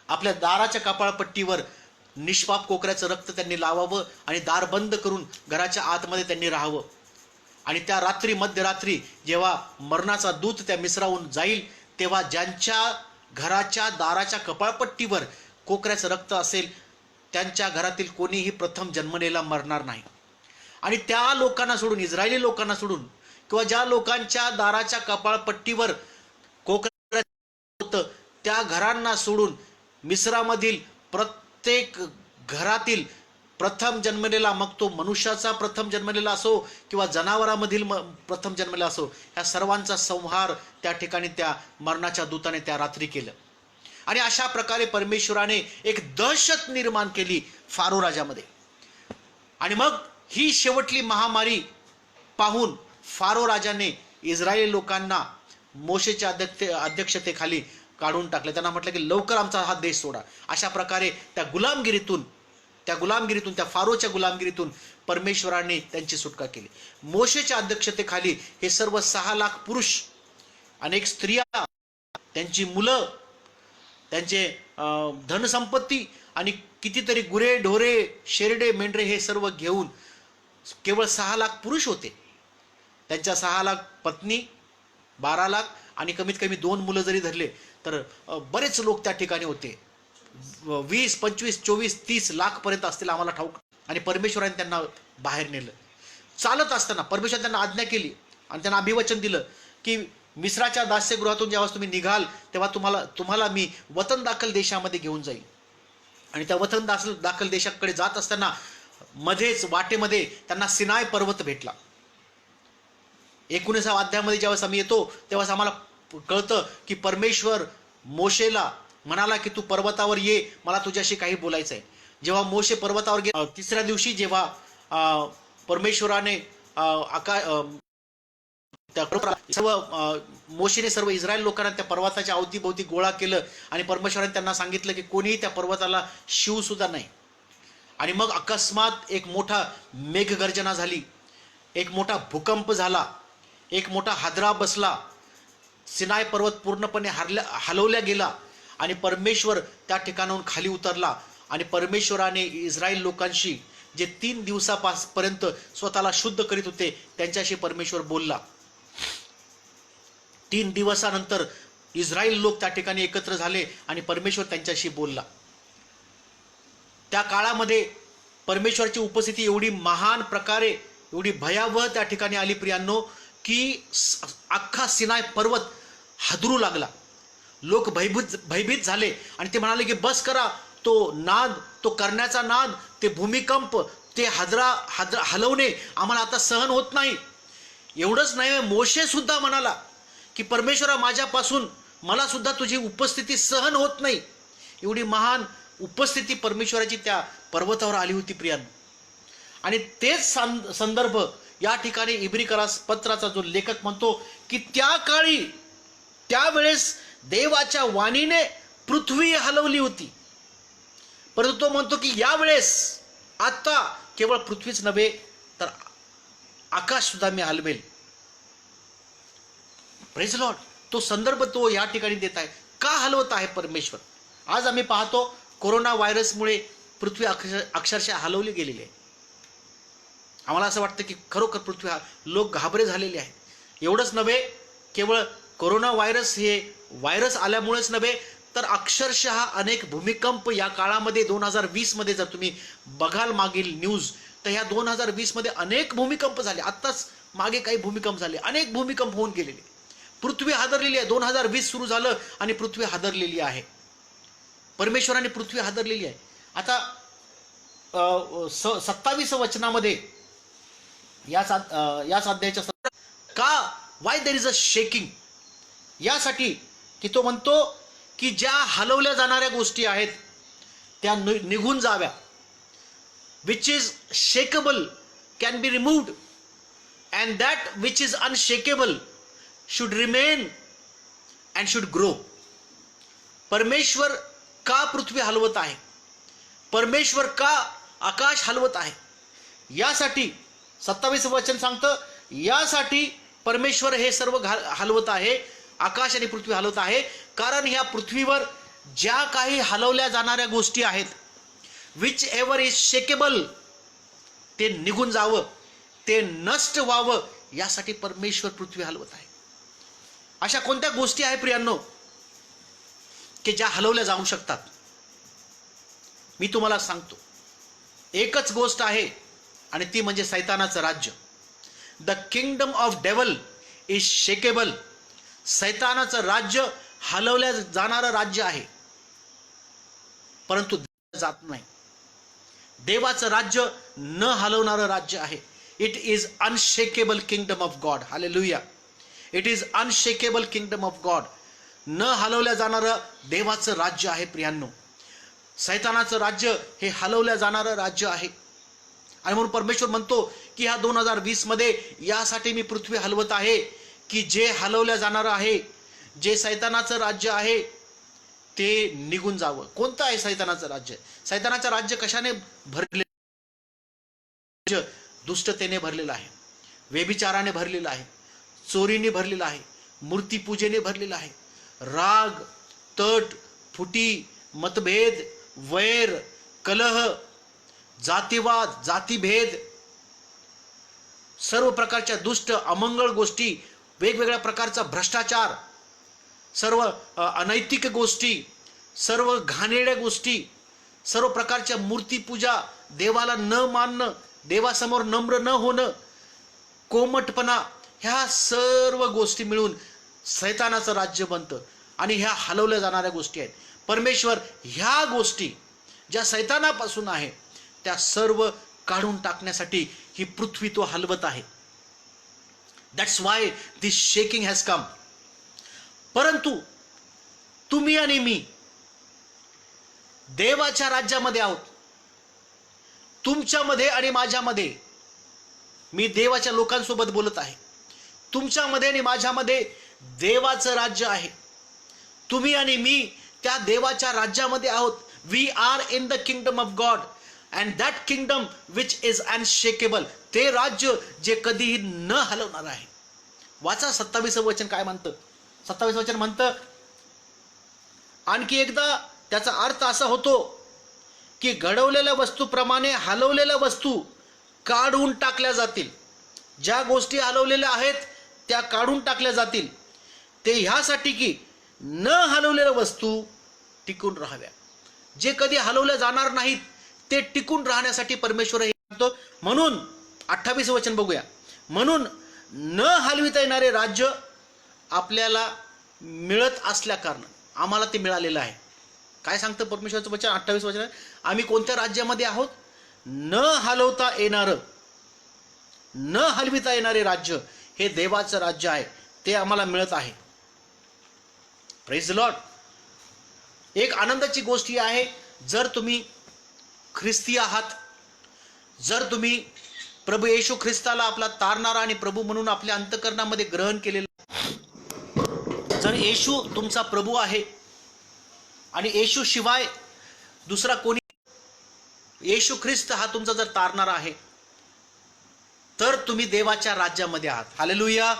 आपल्या दाराच्या कपाळपट्टीवर निष्पाप कोकऱ्याचं रक्त त्यांनी लावावं आणि दार बंद करून घराच्या आतमध्ये त्यांनी राहावं. आणि त्या रात्री, मध्यरात्री जेव्हा मरणाचा दूत त्या मिस्राहून जाईल, तेव्हा ज्यांच्या घराच्या दाराच्या कपाळपट्टीवर कोकऱ्याचं रक्त असेल त्यांच्या घरातील कोणीही प्रथम जन्मलेला मरणार नाही. आणि त्या लोकांना सोडून, इस्रायली लोकांना सोडून, किंवा ज्या लोकांच्या दाराच्या कपाळपट्टीवर कोकऱ्याचं होतं त्या घरांना सोडून मिस्रामधील प्रत्येक घरातील प्रथम जन्मलेला, मग तो मनुष्याचा प्रथम जन्मलेला असो किंवा जनावरांमधील प्रथम जन्मलेला असो, ह्या सर्वांचा संहार त्या ठिकाणी त्या मरणाच्या दूताने त्या रात्री केलं. आणि अशा प्रकारे परमेश्वराने एक दहशत निर्माण केली फारो राजामध्ये. आणि मग ही शेवटली महामारी पाहून फारो राजाने इस्रायल लोकांना मोशेच्या अध्यक्षतेखाली काढून टाकले. त्यांना म्हटलं की लवकर आमचा हा देश सोडा. अशा प्रकारे त्या गुलामगिरीतून त्या फारोच्या गुलामगिरीतून परमेश्वराने त्यांची सुटका केली. मोशेच्या अध्यक्षतेखाली हे सर्व 6 लाख पुरुष, अनेक स्त्रिया, त्यांची मुलं, त्यांचे धनसंपत्ती आणि कितीतरी गुरे ढोरे शेरडे मेंढरे हे सर्व घेऊन, केवळ 6 लाख पुरुष होते. त्यांच्या 6 लाख पत्नी, 12 लाख आणि कमीत कमी 2 मुलं जरी धरले तर बरेच लोक त्या ठिकाणी होते. 20, 25, 24, 30 लाख पर्यंत असतील आम्हाला ठाऊक. आणि परमेश्वराने त्यांना बाहेर नेलं. चालत असताना परमेश्वराने त्यांना आज्ञा केली आणि त्यांना अभिवचन दिलं की मिस्राच्या दास्यगृहातून जेव्हा तुम्ही निघाल तेव्हा तुम्हाला मी वतन दाखल देशामध्ये घेऊन जाईल. आणि त्या वतन दाखल देशाकडे जात असताना मध्येच वाटेमध्ये त्यांना सिनाय पर्वत भेटला. 19व्या अध्यायामध्ये ज्यावेळेस आम्ही येतो तेव्हा आम्हाला कळतं की परमेश्वर मोशेला म्हणाला की तू पर्वतावर ये, मला तुझ्याशी काही बोलायचं आहे. जेव्हा मोशे पर्वतावर गेला, तिसऱ्या दिवशी जेव्हा परमेश्वराने मोशेने सर्व इस्रायल लोकांना त्या पर्वताच्या अवतीभोवती गोळा केलं आणि परमेश्वराने त्यांना सांगितलं की कोणीही त्या पर्वताला शिव सुद्धा नाही. आणि मग अकस्मात एक मोठा मेघगर्जना झाली, एक मोठा भूकंप झाला, एक मोठा हादरा बसला. सिनाय पर्वत पूर्णपणे हलवल्या गेला आणि परमेश्वर त्या ठिकाणाहून खाली उतरला. आणि परमेश्वराने इस्रायल लोकांशी जे 3 दिवसापर्यंत स्वतःला शुद्ध करीत होते त्यांच्याशी परमेश्वर बोलला. 3 दिवसानंतर इस्रायल लोक त्या ठिकाणी एकत्र झाले आणि परमेश्वर त्यांच्याशी बोलला. त्या काळामध्ये परमेश्वराची उपस्थिती एवढी महान प्रकारे, एवढी भयावह त्या ठिकाणी आली प्रियांनो, की अख्खा सिनाय पर्वत हादरू लागला. लोक भयभीत झाले आणि ते म्हणाले की बस करा, तो नाद, तो करण्याचा नाद, ते भूमिकंप, ते हलवणे आम्हाला आता सहन होत नाही. एवढंच नाही, मोशे सुद्धा म्हणाला की परमेश्वरा माझ्यापासून मला सुद्धा तुझी उपस्थिती सहन होत नाही. एवढी महान उपस्थिती परमेश्वराची त्या पर्वतावर आली होती प्रियांनो. आणि तेच संदर्भ या ठिकाणी इब्री पत्राचा जो लेखक म्हणतो की त्या काळी, त्यावेळेस देवाच्या वाणीने पृथ्वी हलवली होती, परंतु तो म्हणतो की यावेळेस आता केवळ पृथ्वीच नव्हे तर आकाश सुद्धा मी हलवेल. Praise Lord. तो संदर्भ तो या ठिकाणी देत आहे. का हलवत आहे परमेश्वर? आज आम्ही पाहतो कोरोना व्हायरसमुळे पृथ्वी अक्षरशः हलवली गेलेली आहे. आम्हाला असं वाटतं की खरोखर पृथ्वी, लोक घाबरे झालेले आहेत. एवढंच नव्हे, केवळ कोरोना व्हायरस हे व्हायरस आल्यामुळेच नव्हे तर अक्षरशः अनेक भूमिकंप या काळामध्ये 2020 मध्ये जर तुम्ही बघाल मागील न्यूज तर ह्या 2020 मध्ये अनेक भूमिकंप झाले. आत्ताच मागे काही भूमिकंप झाले, अनेक भूमिकंप होऊन गेलेले. पृथ्वी हादरलेली आहे. 2020 सुरू झालं आणि पृथ्वी हादरलेली आहे. परमेश्वराने पृथ्वी हादरलेली आहे. आता 27 वचनामध्ये याच अध्यायाच्या का Y there is a shaking, यासाठी की तो म्हणतो की ज्या हलवल्या जाणाऱ्या गोष्टी आहेत त्या निघून जाव्या. Which is shakeable can be removed and that which is unshakeable should remain and should grow. परमेश्वर का पृथ्वी हलवत आहे, परमेश्वर का आकाश हलवत आहे, यासाठी 27 वचन सांगतं, यासाठी परमेश्वर हे सर्व हलवत आहे, आकाश आणि पृथ्वी हलवत आहे. कारण ह्या पृथ्वीवर ज्या काही हलवल्या जाणाऱ्या गोष्टी आहेत, विच एव्हर इज शेकेबल, ते निघून जावं, ते नष्ट व्हावं, यासाठी परमेश्वर पृथ्वी हलवत आहे. अशा कोणत्या गोष्टी आहेत प्रियांनो की ज्या हलवल्या जाऊ शकतात? मी तुम्हाला सांगतो, एकच गोष्ट आहे आणि ती म्हणजे सैतानाचं राज्य. The kingdom of devil is shakeable. सैतानाचं राज्य हलवल्या जाणारं राज्य आहे, परंतु जात नाही. देवाचं राज्य न हलवणारं राज्य आहे. It is unshakeable kingdom of God. Hallelujah. It is unshakeable kingdom of God. न हलवल्या जाणारं देवाचं राज्य आहे प्रियांनो. सैतानाचं राज्य हे हलवल्या जाणारं राज्य आहे. आणि म्हणून परमेश्वर म्हणतो की ह्या 2020 मध्ये यासाठी मी पृथ्वी हलवत आहे की जे हलवल्या जाणारं आहे, जे सैतानाचं राज्य आहे ते निघून जावं. कोणतं आहे सैतानाचं राज्य? सैतानाचं राज्य कशाने भरले? दुष्टतेने भरलेलं आहे, व्यभिचाराने भरलेलं आहे, चोरीने भरलेलं आहे, मूर्तीपूजेने भरलेलं आहे, राग, तट, फुटी, मतभेद, वैर, कलह, जातीवाद, जातीभेद, सर्व प्रकारच्या दुष्ट अमंगळ गोष्टी, वेगवेगळ्या प्रकारचा भ्रष्टाचार, सर्व अनैतिक गोष्टी, सर्व घाणेरड्या गोष्टी, सर्व प्रकारच्या मूर्तीपूजा, देवाला न मानणं, देवासमोर नम्र न होणं, कोमटपणा, ह्या सर्व गोष्टी मिळून सैतानाचं राज्य बनतं. आणि ह्या हलवल्या जाणाऱ्या गोष्टी आहेत. परमेश्वर ह्या गोष्टी ज्या सैतानापासून आहे त्या सर्व काढून टाकण्यासाठी ही पृथ्वी तो हलवत आहे. That's why this shaking has come. परंतु तुम्ही आणि मी देवाच्या राज्यामध्ये आहोत. तुमच्यामध्ये आणि माझ्यामध्ये, मी देवाच्या लोकांसोबत बोलत आहे, तुमच्यामध्ये आणि माझ्यामध्ये देवाचं राज्य आहे. तुम्ही आणि मी त्या देवाच्या राज्यामध्ये आहोत. We are in the kingdom of God and that kingdom which is unshakable. ते राज्य जे कधीही न हलवणार आहे. वाचा 27 वचन काय म्हणतं. 27 वचन म्हणतं, आणखी एकदा त्याचा अर्थ असा होतो की घडवलेल्या वस्तूप्रमाणे हलवलेल्या वस्तू काढून टाकल्या जातील. ज्या गोष्टी हलवलेल्या आहेत त्या काढून टाकल्या जातील. ते ह्यासाठी की न हलवलेल्या वस्तू टिकून राहाव्या. जे कधी हलवल्या जाणार नाहीत ते टिकून राहण्यासाठी परमेश्वर हे सांगतो. म्हणून 28 वचन बघूया. म्हणून न हलविता येणारे राज्य आपल्याला मिळत असल्या कारण आम्हाला ते मिळालेलं आहे. काय सांगतं परमेश्वराचं वचन? 28 वचन, आम्ही कोणत्या राज्यामध्ये आहोत? न हलवता येणारं, न हलविता येणारे राज्य हे देवाचं राज्य आहे. ते आम्हाला मिळत आहे. Praise the Lord. एक आनंदाची गोष्ट ही आहे, जर तुम्ही ख्रिस्ती आहात, जर तुम्ही प्रभू येशू ख्रिस्ताला आपला तारणारा आणि प्रभू म्हणून आपल्या अंतःकरणामध्ये ग्रहण केलेला, जर येशू तुमचा प्रभू आहे आणि येशू शिवाय दुसरा कोणी, येशू ख्रिस्त हा तुमचा जर तारणारा आहे, तर तुम्ही देवाच्या राज्यामध्ये आहात. हालेलुया.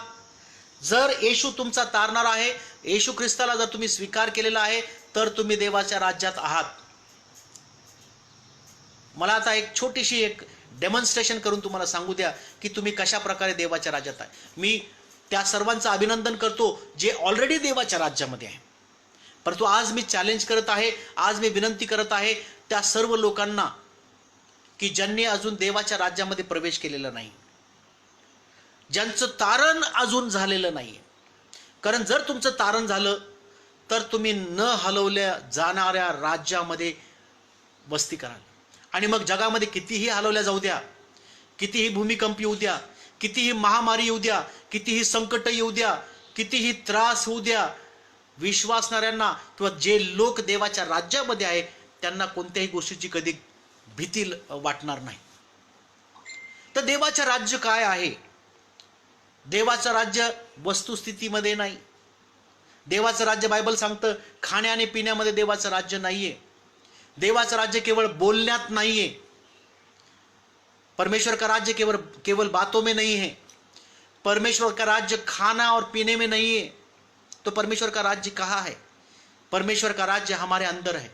जर येशू तुमचा तारणारा आहे, येशू ख्रिस्ताला जर तुम्ही स्वीकार केलेला आहे, तर तुम्ही देवाच्या राज्यात आहात. मला आता एक छोटीशी एक डेमॉन्स्ट्रेशन करून तुम्हाला सांगू द्या की तुम्ही कशा प्रकारे देवाच्या राज्यात आहे. मी त्या सर्वांचं अभिनंदन करतो जे ऑलरेडी देवाच्या राज्यामध्ये आहे. परंतु आज मी चॅलेंज करत आहे, आज मी विनंती करत आहे त्या सर्व लोकांना की ज्यांनी अजून देवाच्या राज्यामध्ये प्रवेश केलेला नाही, ज्यांचं तारण अजून झालेलं नाही. कारण जर तुमचं तारण झालं तर तुम्ही न हलवल्या जाणाऱ्या राज्यामध्ये वस्ती कराल. आणि मग जगामध्ये कितीही हलवल्या जाऊ द्या, कितीही भूमिकंप येऊ द्या, कितीही महामारी येऊ द्या, कितीही संकट येऊ द्या, कितीही त्रास होऊ द्या, विश्वासणाऱ्यांना किंवा जे लोक देवाच्या राज्यामध्ये आहे त्यांना कोणत्याही गोष्टीची कधी भीती वाटणार नाही. तर देवाचं राज्य काय आहे? देवाचं राज्य वस्तुस्थितीमध्ये नाही. देवाचं राज्य बायबल सांगतं खाण्या आणि पिण्यामध्ये देवाचं राज्य नाहीये. देवाचं राज्य केवळ बोलण्यात नाहीये. परमेश्वर का राज्य केवल बातों में नहीं है. परमेश्वर का राज्य खाना और पीने में नहीं है. तो परमेश्वर का राज्य कहाँ है? परमेश्वर का राज्य हमारे अंदर है.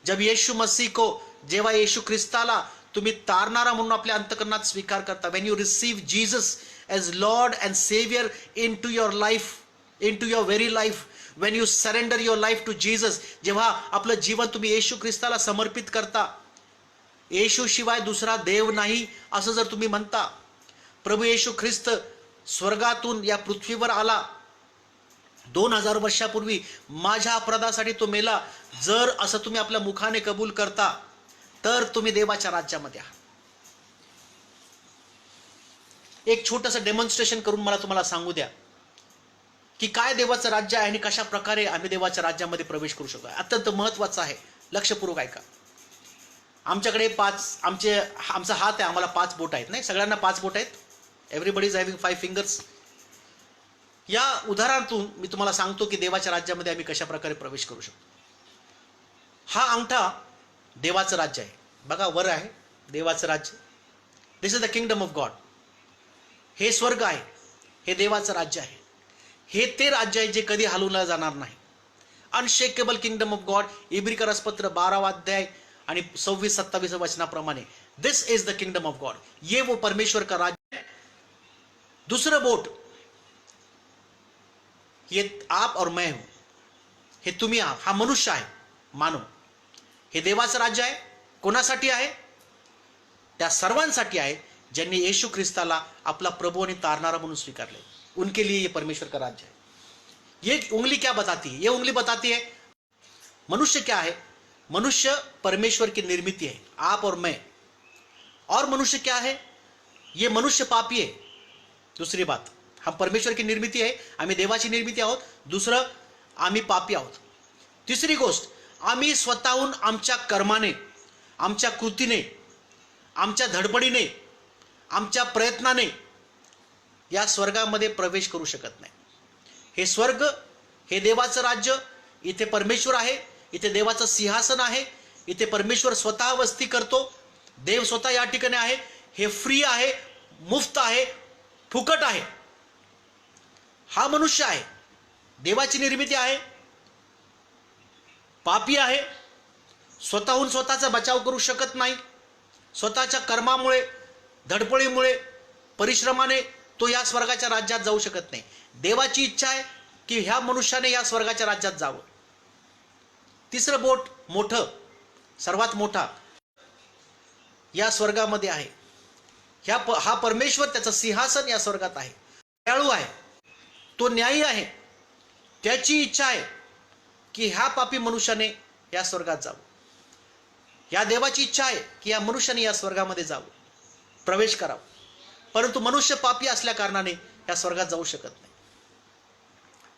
जब यीशु मसीह को, जेव्हा येशू ख्रिस्ताला तुम्ही तारणारा म्हणून आपल्या अंतःकरणात स्वीकार करता, when you receive Jesus as Lord and Savior into your life, into your very life, when you surrender your life to Jesus, जेव्हा आपलं जीवन तुम्ही येशू ख्रिस्ताला समर्पित करता, येशू शिवाय दुसरा देव नाही असं जर तुम्ही म्हणता, प्रभू येशू ख्रिस्त स्वर्गातून या पृथ्वीवर आला 2000 वर्षापूर्वी, माझ्या अपराधासाठी तो मेला, जर असं तुम्ही आपल्या मुखाने कबूल करता तर तुम्ही देवाच्या राज्यामध्ये आहात. एक छोटंसं डेमॉन्स्ट्रेशन करून मला तुम्हाला सांगू द्या की काय देवाचं राज्य आहे आणि कशा प्रकारे आम्ही देवाच्या राज्यामध्ये प्रवेश करू शकतो. अत्यंत महत्त्वाचं आहे, लक्षपूर्वक ऐका. आमच्याकडे आमचा हात आहे, आम्हाला 5 बोट आहेत. नाही, सगळ्यांना 5 बोट आहेत. Everybody is having 5 fingers. या उदाहरणातून मी तुम्हाला सांगतो की देवाच्या राज्यामध्ये आम्ही कशा प्रकारे प्रवेश करू शकतो. हा अंगठा देवाचं राज्य आहे. बघा, वर आहे देवाचं राज्य. This is the kingdom of God. हे स्वर्ग आहे, हे देवाचं राज्य आहे. हे ते राज्य आहे जे कधी हलवलं जाणार नाही. Unshakeable kingdom of God. इब्रिकरसपत्र 12 अध्याय आणि 26-27 वचनाप्रमाणे this is the kingdom of God. ये वो परमेश्वर का राज्य है. दूसरं बोट, ये आप और मैं हूं. हे तुम्ही आहात, हा मनुष्य आहे, मानव. हे देवाचं राज्य आहे. कोणासाठी आहे? त्या सर्वांसाठी आहे ज्यांनी येशू ख्रिस्ताला आपला प्रभू आणि तारणारा म्हणून स्वीकारले. उनके लिए ये परमेश्वर का राज्य है. ये उंगली क्या बताती है? ये उंगली बताती है मनुष्य क्या है. मनुष्य परमेश्वर की निर्मिति है, आप और मैं. और मनुष्य क्या है? ये मनुष्य पापी है. दूसरी बात, हम परमेश्वर की निर्मिती आहे, आम्ही देवाची निर्मिती आहोत. दुसरं, आम्ही पापी आहोत. तिसरी गोष्ट, आम्ही स्वतःहून आमच्या कर्माने, आमच्या कृतीने, आमच्या धडपडीने, आमच्या प्रयत्नाने या स्वर्गामध्ये प्रवेश करू शकत नाही. हे स्वर्ग, हे देवाचं राज्य, इथे परमेश्वर आहे, इथे देवाचं सिंहासन आहे, इथे परमेश्वर स्वतः वस्ती करतो, देव स्वतः या ठिकाणी आहे. हे फ्री आहे, मुफ्त आहे, फुकट आहे. हा मनुष्य आहे, देवाची निर्मिती आहे, पापी आहे, स्वतःहून स्वतःचा बचाव करू शकत नाही. स्वतःच्या कर्मामुळे, धडपडीमुळे, परिश्रमाने तो या स्वर्गाच्या राज्यात जाऊ शकत नाही. देवाची इच्छा आहे की ह्या मनुष्याने या स्वर्गाच्या राज्यात जावं. तिसरं बोट, मोठं, सर्वात मोठा या स्वर्गामध्ये आहे. हा परमेश्वर, त्याचं सिंहासन या स्वर्गात आहे. दयाळू आहे, तो न्यायी आहे. त्याची इच्छा आहे की ह्या पापी मनुष्याने या स्वर्गात जावं. या देवाची इच्छा आहे की या मनुष्याने या स्वर्गामध्ये जावं, प्रवेश करावा. परंतु मनुष्य पापी असल्या कारणाने या स्वर्गात जाऊ शकत नाही.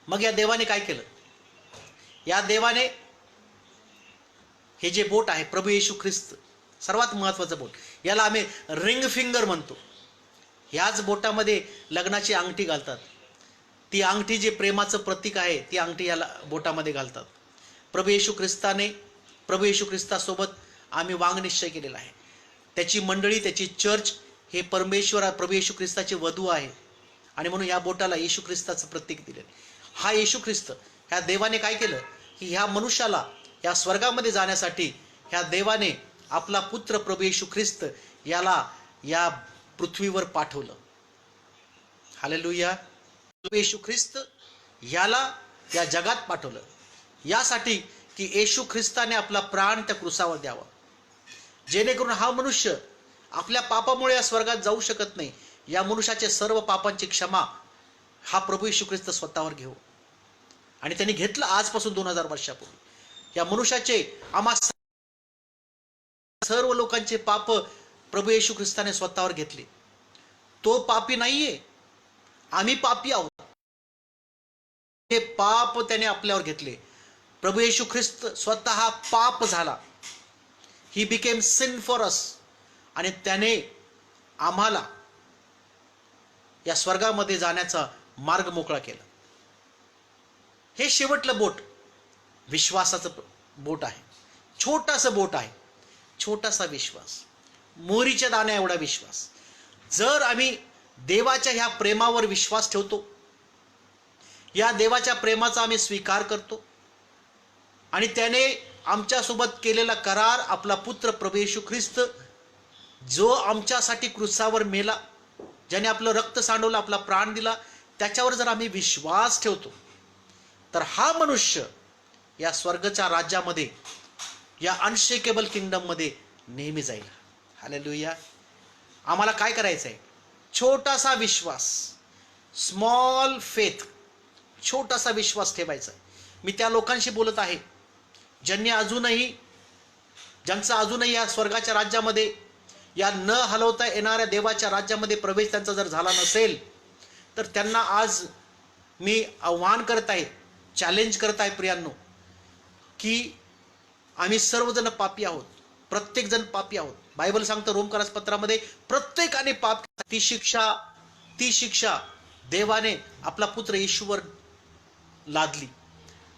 मग या देवाने काय केलं? या देवाने हे जे बोट आहे, प्रभू येशू ख्रिस्त, सर्वात महत्वाचं बोट, याला आम्ही रिंग फिंगर म्हणतो. ह्याच बोटामध्ये लग्नाची अंगठी घालतात. ती अंगठी जे प्रेमाचं प्रतीक आहे, ती अंगठी याला बोटामध्ये घालतात. प्रभू येशू ख्रिस्तासोबत आम्ही वांगनिश्चय केलेला आहे. त्याची मंडळी, त्याची चर्च हे प्रभू येशू ख्रिस्ताचे वधू आहे. आणि म्हणून या बोटाला येशू ख्रिस्ताचं प्रतीक दिले. हा येशू ख्रिस्त, ह्या देवाने काय केलं की ह्या मनुष्याला या स्वर्गामध्ये जाण्यासाठी ह्या देवाने आपला पुत्र प्रभू येशू ख्रिस्त याला या पृथ्वीवर पाठवलं. हालेलुया. प्रभू येशू ख्रिस्त याला या जगात पाठवलं यासाठी की येशू ख्रिस्ताने आपला प्राण त्या क्रूसावर द्यावा, जेणेकरून हा मनुष्य आपल्या पापामुळे या स्वर्गात जाऊ शकत नाही. या मनुष्याचे सर्व पापांची क्षमा हा प्रभू येशू ख्रिस्त स्वतःवर घेऊ. आणि त्यांनी घेतलं आजपासून 2000 वर्षापूर्वी. या मनुष्याचे, आम्हा सर्व लोकांचे पाप प्रभू येशू ख्रिस्ताने स्वतःवर घेतले. तो पापी नाहीये, आम्ही पापी आहोत. हे पाप त्याने आपल्यावर घेतले. प्रभू येशू ख्रिस्त स्वतः पाप झाला. He became sin for us. आणि त्याने आम्हाला या स्वर्गामध्ये जाण्याचा मार्ग मोकळा केला. हे शेवटलं बोट विश्वासाचं बोट आहे. छोटासा बोट आहे, छोटासा विश्वास, मोहरीच्या दाण्या एवढा विश्वास. जर आम्ही देवाच्या ह्या प्रेमावर विश्वास ठेवतो, या देवाच्या प्रेमाचा आम्ही स्वीकार करतो आणि त्याने आमच्यासोबत केलेला करार, आपला पुत्र प्रभू येशू ख्रिस्त जो आमच्यासाठी क्रूसावर मेला, ज्याने आपलं रक्त सांडवलं, आपला प्राण दिला, त्याच्यावर जर आम्ही विश्वास ठेवतो तर हा मनुष्य या स्वर्गाच्या राज्यामध्ये, या अनशेकेबल किंगडममध्ये नेहमी जाईल. हालेलुया. आम्हाला काय करायचं आहे? छोटासा विश्वास, स्मॉल फेथ, छोटासा विश्वास ठेवायचा आहे. मी त्या लोकांशी बोलत आहे ज्यांनी ज्यांचा अजूनही या स्वर्गाच्या राज्यामध्ये, या न हलवता येणाऱ्या देवाच्या राज्यामध्ये प्रवेश त्यांचा जर झाला नसेल, तर त्यांना आज मी आव्हान करत आहे, चॅलेंज करत आहे प्रियांनो, की आम्ही सर्वजण पापी आहोत, प्रत्येकजण पापी आहोत. बायबल सांगतं रोमकरास पत्रामध्ये प्रत्येकाने पाप, ती शिक्षा देवाने आपला पुत्र येशूवर लादली.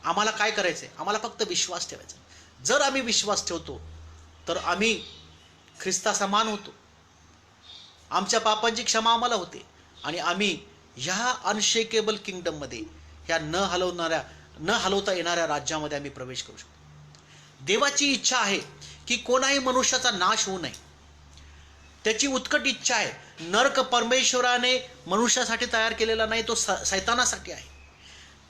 आम्हाला काय करायचंय? आम्हाला फक्त विश्वास ठेवायचा. जर आम्ही विश्वास ठेवतो तर आम्ही ख्रिस्ता समान होतो, आमच्या पापांची क्षमा आम्हाला होते आणि आम्ही ह्या अनशेकेबल किंगडममध्ये, ह्या न हलवता येणाऱ्या राज्यामध्ये आम्ही प्रवेश करू शकतो. देवाची इच्छा आहे की कोणाही मनुष्याचा नाश होऊ नये. त्याची उत्कट इच्छा आहे. नरक परमेश्वराने मनुष्यासाठी तयार केलेला नाही, तो सैतानासाठी आहे.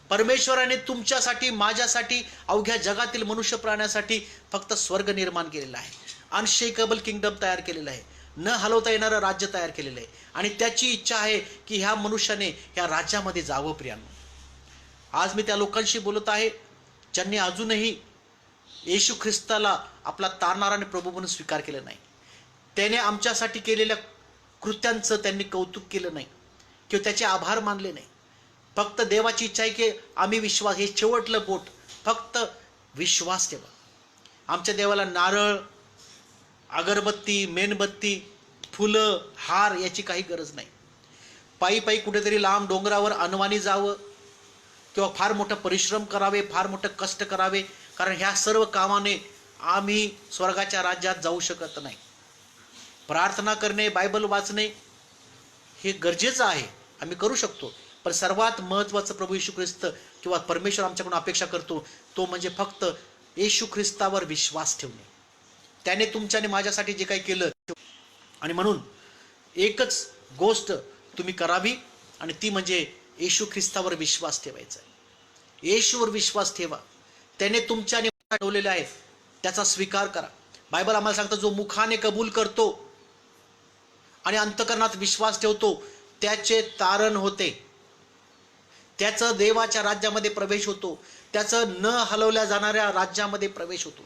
परमेश्वराने तुमच्यासाठी, माझ्यासाठी, अवघ्या जगातील मनुष्य प्राण्यासाठी फक्त स्वर्ग निर्माण केलेला आहे, अनशेकेबल किंगडम तयार केलेलं आहे, न हलवता येणारं राज्य तयार केलेलं आहे. आणि त्याची इच्छा आहे की ह्या मनुष्याने ह्या राज्यामध्ये जावं. प्रियांनो, आज मी त्या लोकांशी बोलत आहे ज्यांनी अजूनही येशू ख्रिस्ताला आपला तारणारा आणि प्रभू म्हणून स्वीकार केला नाही. त्याने आमच्यासाठी केलेल्या कृत्यांचं त्यांनी कौतुक केलं नाही किंवा त्याचे आभार मानले नाही. फक्त देवाची इच्छा आहे की आम्ही विश्वास, हे शेवटलं बोट, फक्त विश्वास ठेवा. आमच्या देवाला नारळ, अगरबत्ती, मेणबत्ती, फुलं, हार याची काही गरज नाही. पायी पायी कुठेतरी लांब डोंगरावर अनवाणी जावं किंवा फार मोठं परिश्रम करावे, फार मोठं कष्ट करावे, कारण ह्या सर्व कामाने आम्ही स्वर्गाच्या राज्यात जाऊ शकत नाही. प्रार्थना करणे, बायबल वाचणे हे गरजेचं आहे, आम्ही करू शकतो. पण सर्वात महत्त्वाचं प्रभू येशू ख्रिस्त किंवा परमेश्वर आमच्याकडून अपेक्षा करतो तो म्हणजे फक्त येशू ख्रिस्तावर विश्वास ठेवणे. त्याने तुमच्या आणि माझ्यासाठी जे काही केलं, आणि म्हणून एकच गोष्ट तुम्ही करावी आणि ती म्हणजे येशू ख्रिस्तावर विश्वास ठेवायचा. येशूवर विश्वास ठेवा. त्याने तुमच्या आणि ठेवलेले आहे, त्याचा स्वीकार करा. बायबल आम्हाला सांगतं जो मुखाने कबूल करतो आणि अंतकरणात विश्वास ठेवतो त्याचे तारण होते, त्याचं देवाच्या राज्यामध्ये प्रवेश होतो, त्याचं न हलवल्या जाणाऱ्या राज्यामध्ये प्रवेश होतो.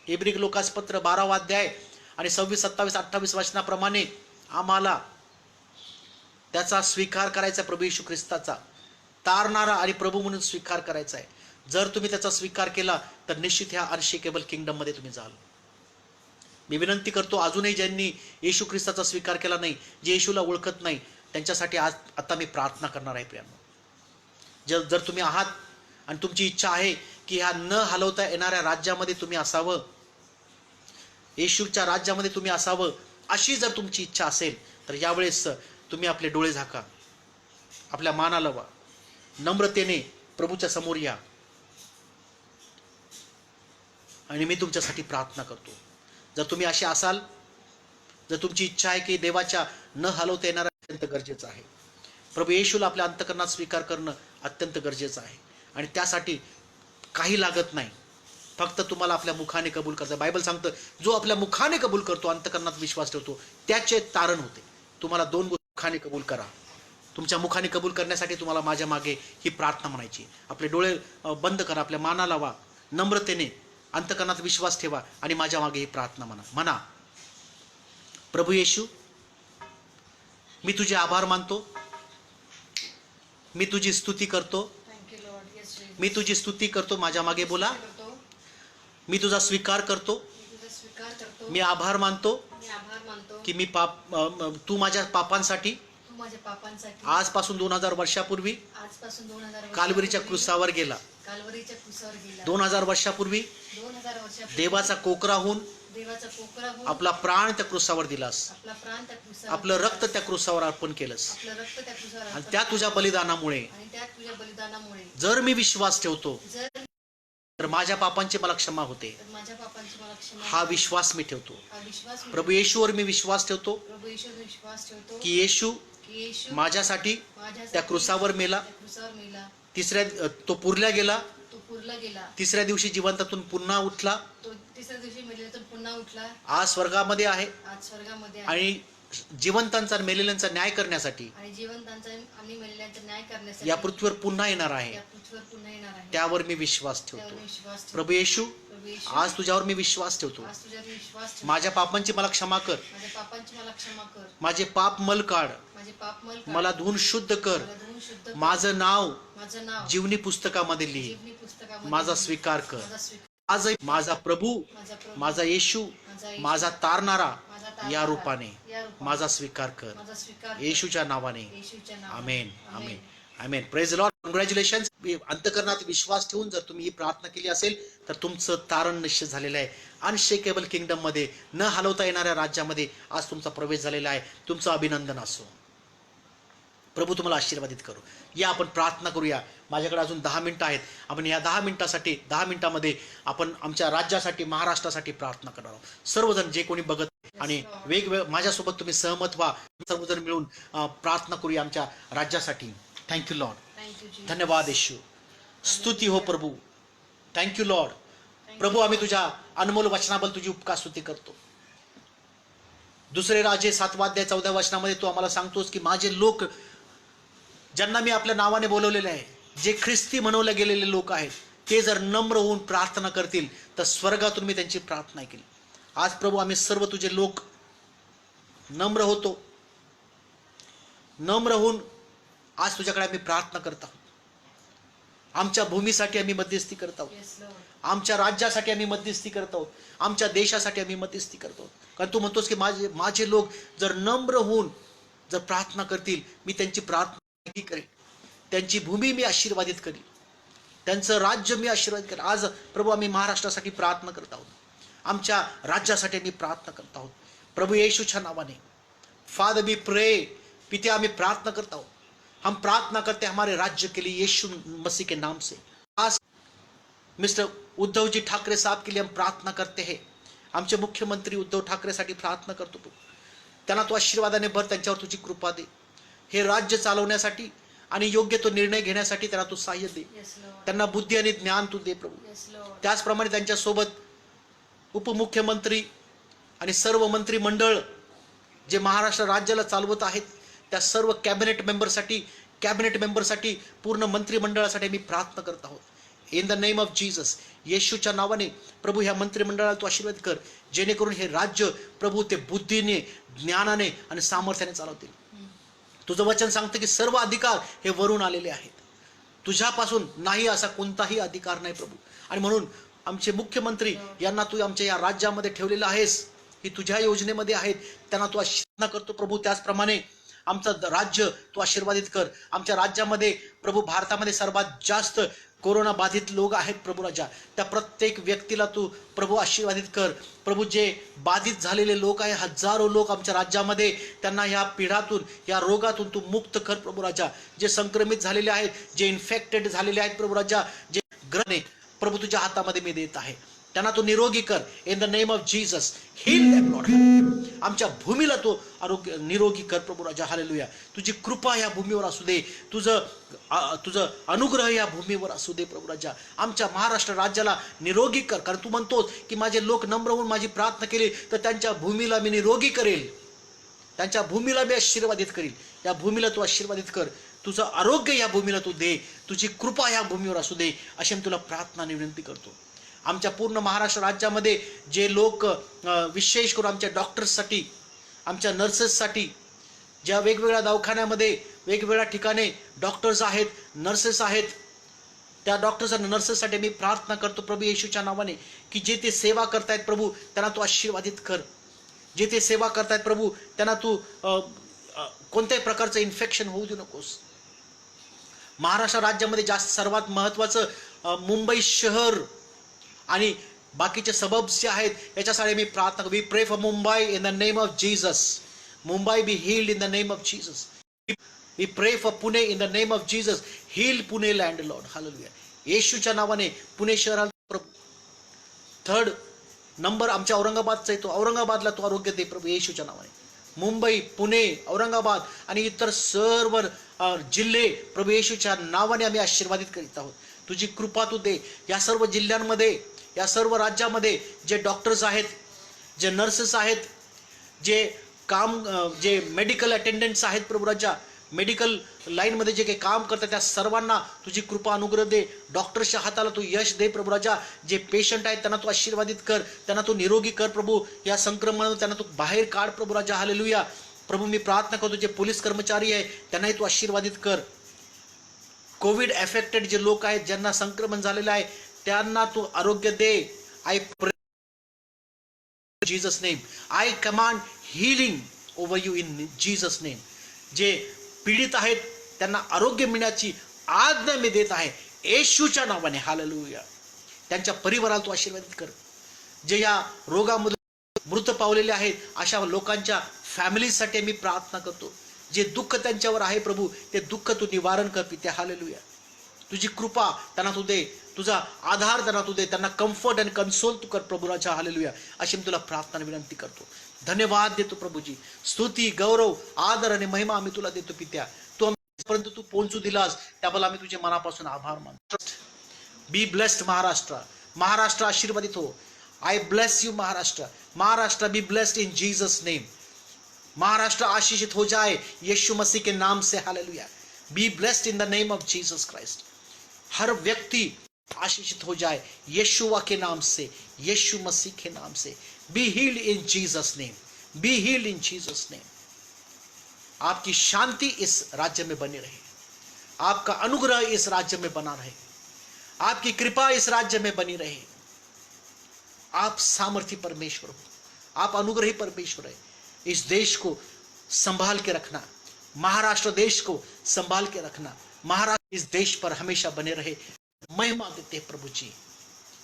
इब्री लोकास पत्र 12 अध्याय आणि 26, 27, 28 वचनाप्रमाणे आम्हाला त्याचा स्वीकार करायचा, प्रभू येशू ख्रिस्ताचा तारणारा आणि प्रभू म्हणून स्वीकार करायचा आहे. जर तुम्ही त्याचा स्वीकार केला तर निश्चित ह्या अनशेकेबल किंगडममध्ये तुम्ही जाल. मी विनंती करतो अजूनही ज्यांनी येशू ख्रिस्ताचा स्वीकार केला नाही, जे येशूला ओळखत नाही, त्यांच्यासाठी आता मी प्रार्थना करणार आहे. प्रियांनो, जर तुम्ही आहात आणि तुमची इच्छा आहे की ह्या न हलवता येणाऱ्या राज्यामध्ये तुम्ही असावं, येशूच्या राज्यामध्ये तुम्ही असावं, अशी जर तुमची इच्छा असेल तर यावेळेस तुम्ही आपले डोळे झाका, आपल्या मानाला वा, नम्रतेने प्रभूच्या समोर या आणि मी तुमच्यासाठी प्रार्थना करतो. जर तुम्ही असे असाल, जर तुमची इच्छा आहे की देवाच्या न हलवता येणारा अत्यंत गरजेचं आहे, प्रभू येशूला आपल्या अंतकरणात स्वीकार करणं अत्यंत गरजेचं आहे आणि त्यासाठी काही लागत नाही, फक्त तुम्हाला आपल्या मुखाने कबूल करायचं. बायबल सांगतं जो आपल्या मुखाने कबूल करतो, अंतकरणात विश्वास ठेवतो, त्याचे तारण होते. तुम्हाला 2 मुखाने कबूल करा. तुमच्या मुखाने कबूल करण्यासाठी तुम्हाला माझ्या मागे ही प्रार्थना म्हणायची. आपले डोळे बंद करा, आपल्या मानाला वा, नम्रतेने अंतकरणात विश्वास ठेवा आणि माझ्या मागे ही प्रार्थना म्हणा. प्रभू येशू, मी तुझे आभार मानतो, मी तुझी स्तुती करतो, मी तुझी स्तुती करतो. माझ्या मागे बोला. मी तुझा स्वीकार करतो, मी आभार मानतो की तू माझ्या पापांसाठी आजपासून 2000 वर्षापूर्वी काल्वरीच्या क्रूसावर गेला. 2000 वर्षापूर्वी देवाचा कोकरा होऊन आपला प्राण त्या क्रूसावर दिलास, आपलं रक्त त्या क्रूसावर अर्पण केलंस आणि त्या तुझ्या बलिदानामुळे जर मी विश्वास ठेवतो तर माझ्या पापांची मला क्षमा होते. हा विश्वास मी ठेवतो. प्रभू येशूवर मी विश्वास ठेवतो की येशू माझ्यासाठी त्या क्रूसावर मेला, तो पुरला गेला, तिसऱ्या दिवशी जिवंतातून पुन्हा उठला, आज स्वर्गामध्ये आहे आणि जिवंतांचा आणि मेलेल्यांचा न्याय करण्यासाठी
आणि जिवंतांचा आणि मेलेल्यांचा न्याय
या
करण्यासाठी
पृथ्वीवर पुन्हा येणार आहे,
या पृथ्वीवर पुन्हा येणार आहे.
त्यावर मी विश्वास
त्यावर
ठेवतो.
मी विश्वास ठेवतो.
प्रभू येशू,
प्रभू येशू,
आज तुझ्यावर मी विश्वास ठेवतो.
आज तुझ्यावर मी विश्वास ठेवतो.
माझ्या पापांची मला क्षमा कर,
माझ्या पापांची मला क्षमा कर.
माझे पाप मल काढ,
माझे पाप मल काढ.
मला धुवून शुद्ध कर,
मला धुवून शुद्ध कर.
माझं नाव
माझं नाव
जीवनी पुस्तकामध्ये लिही,
जीवनी पुस्तकामध्ये
माझा
लिही.
स्वीकार कर.
माझा स्वीकार.
आजही माझा प्रभू,
माझा प्रभू,
माझा येशू,
माझा येशू,
माझा तारणारा
माझा
या
तारणारा,
रूपाने
या रूपाने
माझा स्वीकार कर.
माझा स्वीकार कर.
येशूच्या नावाने.
येशूच्या नावाने.
आमेन, आमेन, आमेन. Praise Lord. कॉंग्रॅच्युलेशन. अंतकरणात विश्वास ठेवून जर तुम्ही ही प्रार्थना केली असेल तर तुमचं तारण निश्चित झालेलं आहे. अनशेकेबल किंगडम मध्ये, न हलवता येणाऱ्या राज्यामध्ये आज तुमचा प्रवेश झालेला आहे. तुमचं अभिनंदन असो. प्रभू तुम्हाला आशीर्वादित करू. या आपण प्रार्थना करूया. माझ्याकडे अजून 10 मिनिटं आहेत. आपण या 10 मिनिटामध्ये आपण आमच्या राज्यासाठी, महाराष्ट्रासाठी प्रार्थना करणार आहोत. सर्वजण जे कोणी बघत आणि माझ्यासोबत तुम्ही सहमत व्हा. सर्वजण मिळून प्रार्थना करूया आमच्या राज्यासाठी. Thank you Lord. धन्यवाद येशू. स्तुती हो प्रभू. Thank you Lord. प्रभू आम्ही तुझ्या अनमोल वचनाबद्दल तुझी उपकार स्तुती करतो. दुसरे राजे 7 अध्याय 14 वचनामध्ये तू आम्हाला सांगतोस की माझे लोक ज्यांना मी आपल्या नावाने बोलवलेले आहे, जे ख्रिस्ती म्हणवले गेलेले लोक आहेत, ते जर नम्र होऊन प्रार्थना करतील तर स्वर्गातून मी त्यांची प्रार्थना केली. आज प्रभू आम्ही सर्व तुझे लोक नम्र होतो. नम्र होऊन आज तुझ्याकडे आम्ही प्रार्थना करत आहोत. आमच्या भूमीसाठी आम्ही मध्यस्थी करत आहोत. आमच्या राज्यासाठी आम्ही मध्यस्थी करत आहोत. आमच्या देशासाठी आम्ही मध्यस्थी करत आहोत. कारण तू म्हणतोस की माझे लोक जर नम्र होऊन जर प्रार्थना करतील, मी त्यांची प्रार्थना करेल. त्यांची भूमी मी आशीर्वादित करेल. त्यांचं राज्य मी आशीर्वादित करेल. आज प्रभू आम्ही महाराष्ट्रासाठी प्रार्थना करत आहोत. आमच्या राज्यासाठी आम्ही प्रार्थना करत आहोत. प्रभू येशूच्या नावाने. फादर वी प्रे. पिते आम्ही प्रार्थना करता आहोत. हम प्रार्थना करते हमारे राज्य के लिए यीशु मसीह के नाम से. आज मिस्टर उद्धव जी ठाकरे साहब के लिए हम प्रार्थना करते हैं. आमचे मुख्यमंत्री उद्धव ठाकरेसाठी प्रार्थना करतो. त्यांना तू आशीर्वादाने भर. त्यांच्यावर तुझी कृपा दे. हे राज्य चालवण्यासाठी आणि योग्य तो निर्णय घेण्यासाठी त्यांना तू सहाय्य दे. त्यांना बुद्धी आणि ज्ञान तू दे प्रभू. त्याचप्रमाणे त्यांच्यासोबत उपमुख्यमंत्री आणि सर्व मंत्रिमंडळ जे महाराष्ट्र राज्याला चालवत आहेत, त्या सर्व कॅबिनेट मेंबरसाठी पूर्ण मंत्रिमंडळासाठी मी प्रार्थना करत आहोत. In the name of Jesus. येशूच्या नावाने प्रभू ह्या मंत्रिमंडळाला तू आशीर्वाद कर, जेणेकरून हे राज्य प्रभू ते बुद्धीने, ज्ञानाने आणि सामर्थ्याने चालवतील. तुझं वचन सांगतं की सर्व अधिकार हे वरून आलेले आहेत. तुझ्यापासून नाही असा कोणताही अधिकार नाही प्रभू. आणि म्हणून आमचे मुख्यमंत्री यांना तू आमच्या या राज्यामध्ये ठेवलेलं आहेस, ही तुझ्या योजनेमध्ये आहेत. त्यांना तू आशीर्वाद करतो प्रभू. त्याचप्रमाणे आमचं राज्य तू आशीर्वादित कर. आमच्या राज्यामध्ये प्रभू, भारतामध्ये सर्वात जास्त कोरोना बाधित लोक आहेत प्रभू राजा. त्या प्रत्येक व्यक्तीला तू प्रभू आशीर्वादित कर. प्रभू जे बाधित झालेले लोक आहे, हजारो लोक आमच्या राज्यामध्ये, त्यांना या पिढातून, या रोगातून तू मुक्त कर प्रभू राजा. जे संक्रमित झालेले आहेत, जे इन्फेक्टेड झालेले आहेत प्रभू राजा, जे ग्रहणे प्रभू तुझ्या हातामध्ये मी देत आहे, त्यांना तू निरोगी कर. In the name of Jesus. Heal them Lord. आमच्या भूमीला तू निरोगी कर प्रभू राजा. हालेलुया. तुझी कृपा या भूमीवर असू दे. तुझं अनुग्रह या भूमीवर असू दे प्रभू राजा. आमच्या महाराष्ट्र राज्याला निरोगी कर. कारण तू म्हणतोस की माझे लोक नम्र होऊन माझी प्रार्थना केली तर त्यांच्या भूमीला मी निरोगी करेल. त्यांच्या भूमीला मी आशीर्वादित करील. या भूमीला तू आशीर्वादित कर. तुझं आरोग्य या भूमीला तू दे. तुझी कृपा या भूमीवर असू दे, अशी मी तुला प्रार्थना विनंती करतो. आमच्या पूर्ण महाराष्ट्र राज्यामध्ये जे लोक, विशेष करून आमच्या डॉक्टर्ससाठी, आमच्या नर्सेससाठी, ज्या वेगवेगळ्या दवाखान्यामध्ये वेगवेगळ्या ठिकाणी डॉक्टर्स आहेत, नर्सेस आहेत, त्या डॉक्टर्स आणि नर्सेससाठी मी प्रार्थना करतो प्रभू येशूच्या नावाने की जे ते सेवा करतायत प्रभू, त्यांना तू आशीर्वादित कर. जे ते सेवा करतायत प्रभू, त्यांना तू कोणत्याही प्रकारचं इन्फेक्शन होऊ देऊ नकोस. महाराष्ट्र राज्यामध्ये सर्वात महत्त्वाचं मुंबई शहर आणि बाकीचे सबब्स जे आहेत याच्यासाठी मी प्रार्थना. We pray for Mumbai in the name of Jesus. Mumbai be healed in the name of Jesus. We pray for Pune in the name of Jesus. Heal Pune land Lord. हालेलुया. येशूच्या नावाने पुणे शहराला प्रभू. 3rd नंबर आमच्या औरंगाबादचा येतो. औरंगाबादला तू आरोग्य दे प्रभू येशूच्या नावाने. मुंबई, पुणे, औरंगाबाद आणि इतर सर्व जिल्हे प्रभू येशूच्या नावाने आम्ही आशीर्वादित करीत आहोत. तुझी कृपा तू दे. या सर्व जिल्ह्यांमध्ये, या सर्व राज्यामध्ये जे डॉक्टर्स आहेत, जे नर्सेस आहेत, जे काम जे मेडिकल अटेंडंट्स आहेत प्रभू राजा, मेडिकल लाईनमध्ये जे काही काम करतात त्या सर्वांना तुझी कृपा अनुग्रह दे. डॉक्टर्सच्या हाताला तू यश दे प्रभू राजा. जे पेशंट आहेत त्यांना तू आशीर्वादित कर, त्यांना तू निरोगी कर प्रभू. या संक्रमणातून त्यांना तू बाहेर काढ प्रभू राजा. हालेलुया. प्रभू मी प्रार्थना करतो जे पोलीस कर्मचारी आहे त्यांनाही तू आशीर्वादित कर. कोविड अफेक्टेड जे लोक आहेत ज्यांना संक्रमण झालेलं आहे त्यांना तू आरोग्य दे. आय प्रे Jesus name. I command healing over you in Jesus name. जे पीडित आहेत त्यांना आरोग्य मिळण्याची आज्ञा मी देत आहे येशूच्या नावाने. हालेलुया. त्यांच्या परिवाराला तू आशीर्वादित कर. जे या रोगामधून मृत पावलेले आहेत अशा लोकांच्या फॅमिलीसाठी मी प्रार्थना करतो. जे दुःख त्यांच्यावर आहे प्रभू ते दुःख तू निवारण कर पित्या. हालेलुया. तुझी कृपा त्यांना तू दे, तुझा आधार त्यांना तू दे, त्यांना कम्फर्ट आणि कन्सोल तू कर प्रभू राजा. हालेलुया. अशी मी तुला प्रार्थना विनंती करतो. धन्यवाद देतो प्रभूजी. स्तुती, गौरव, आदर आणि महिमा आम्ही तुला देतो पित्या. तू आमच्यापर्यंत तू पोहोचू दिलास त्याबद्दल आम्ही तुझे मनापासून आभार मानतो. Be blessed Maharashtra. महाराष्ट्र आशीर्वादित हो. I bless you Maharashtra. Maharashtra be blessed in Jesus name. Maharashtra आशीषित हो जाए यीशु मसीह के नाम से. हालेलुया. Be blessed in the name of Jesus Christ. हर व्यक्ति आशीषित हो जाए यीशुआ के नाम से, यीशु मसीह के नाम से. Be healed in Jesus name. Be healed in Jesus name. आपकी शांति इस राज्य में बनी रहे. आपका अनुग्रह इस राज्य में बना रहे. आपकी कृपा इस राज्य में बनी रहे. आप सामर्थी परमेश्वर हो. आप अनुग्रही परमेश्वर है. इस देश को संभाल के रखना. महाराष्ट्र देश को संभाल के रखना. महाराष्ट्र इस देश पर हमेशा बने रहे. महिमा देते हैं प्रभु जी.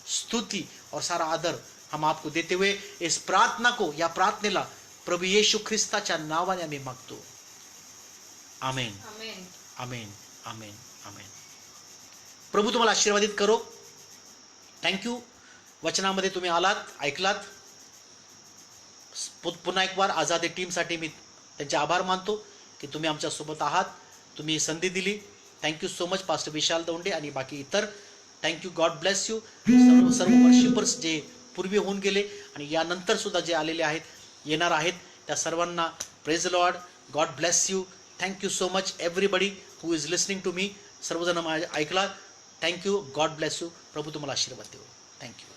स्तुति और सारा आदर हम आपको देते हुए इस प्रार्थना को या प्रार्थनेला प्रभू येशू ख्रिस्ताच्या नावाने आम्ही मागतो. आमेन.
आमेन.
आमेन. आमेन. आमेन. प्रभू तुम्हाला आशीर्वादित करो. थँक्यू. वचनामध्ये तुम्ही आलात, ऐकलात. पुन्हा एक बार आझादी टीमसाठी मी त्यांचे आभार मानतो की तुम्ही आमच्या सोबत आहात. तुम्ही संधी दिली. थँक्यू सो मच पास्टर विशाल दौंडे आणि बाकी इतर. थँक्यू. God bless you. सर्व वर्शिपर्स जे पूर्वी होऊन गेले आणि यानंतर सुद्धा जे आलेले आहेत, येणार आहेत, त्या सर्वांना praise Lord. God bless you. Thank you so much everybody who is listening to me. सर्वजण ऐकलात. थँक्यू. God bless you. प्रभू तुम्हाला आशीर्वाद देऊ. थँक्यू.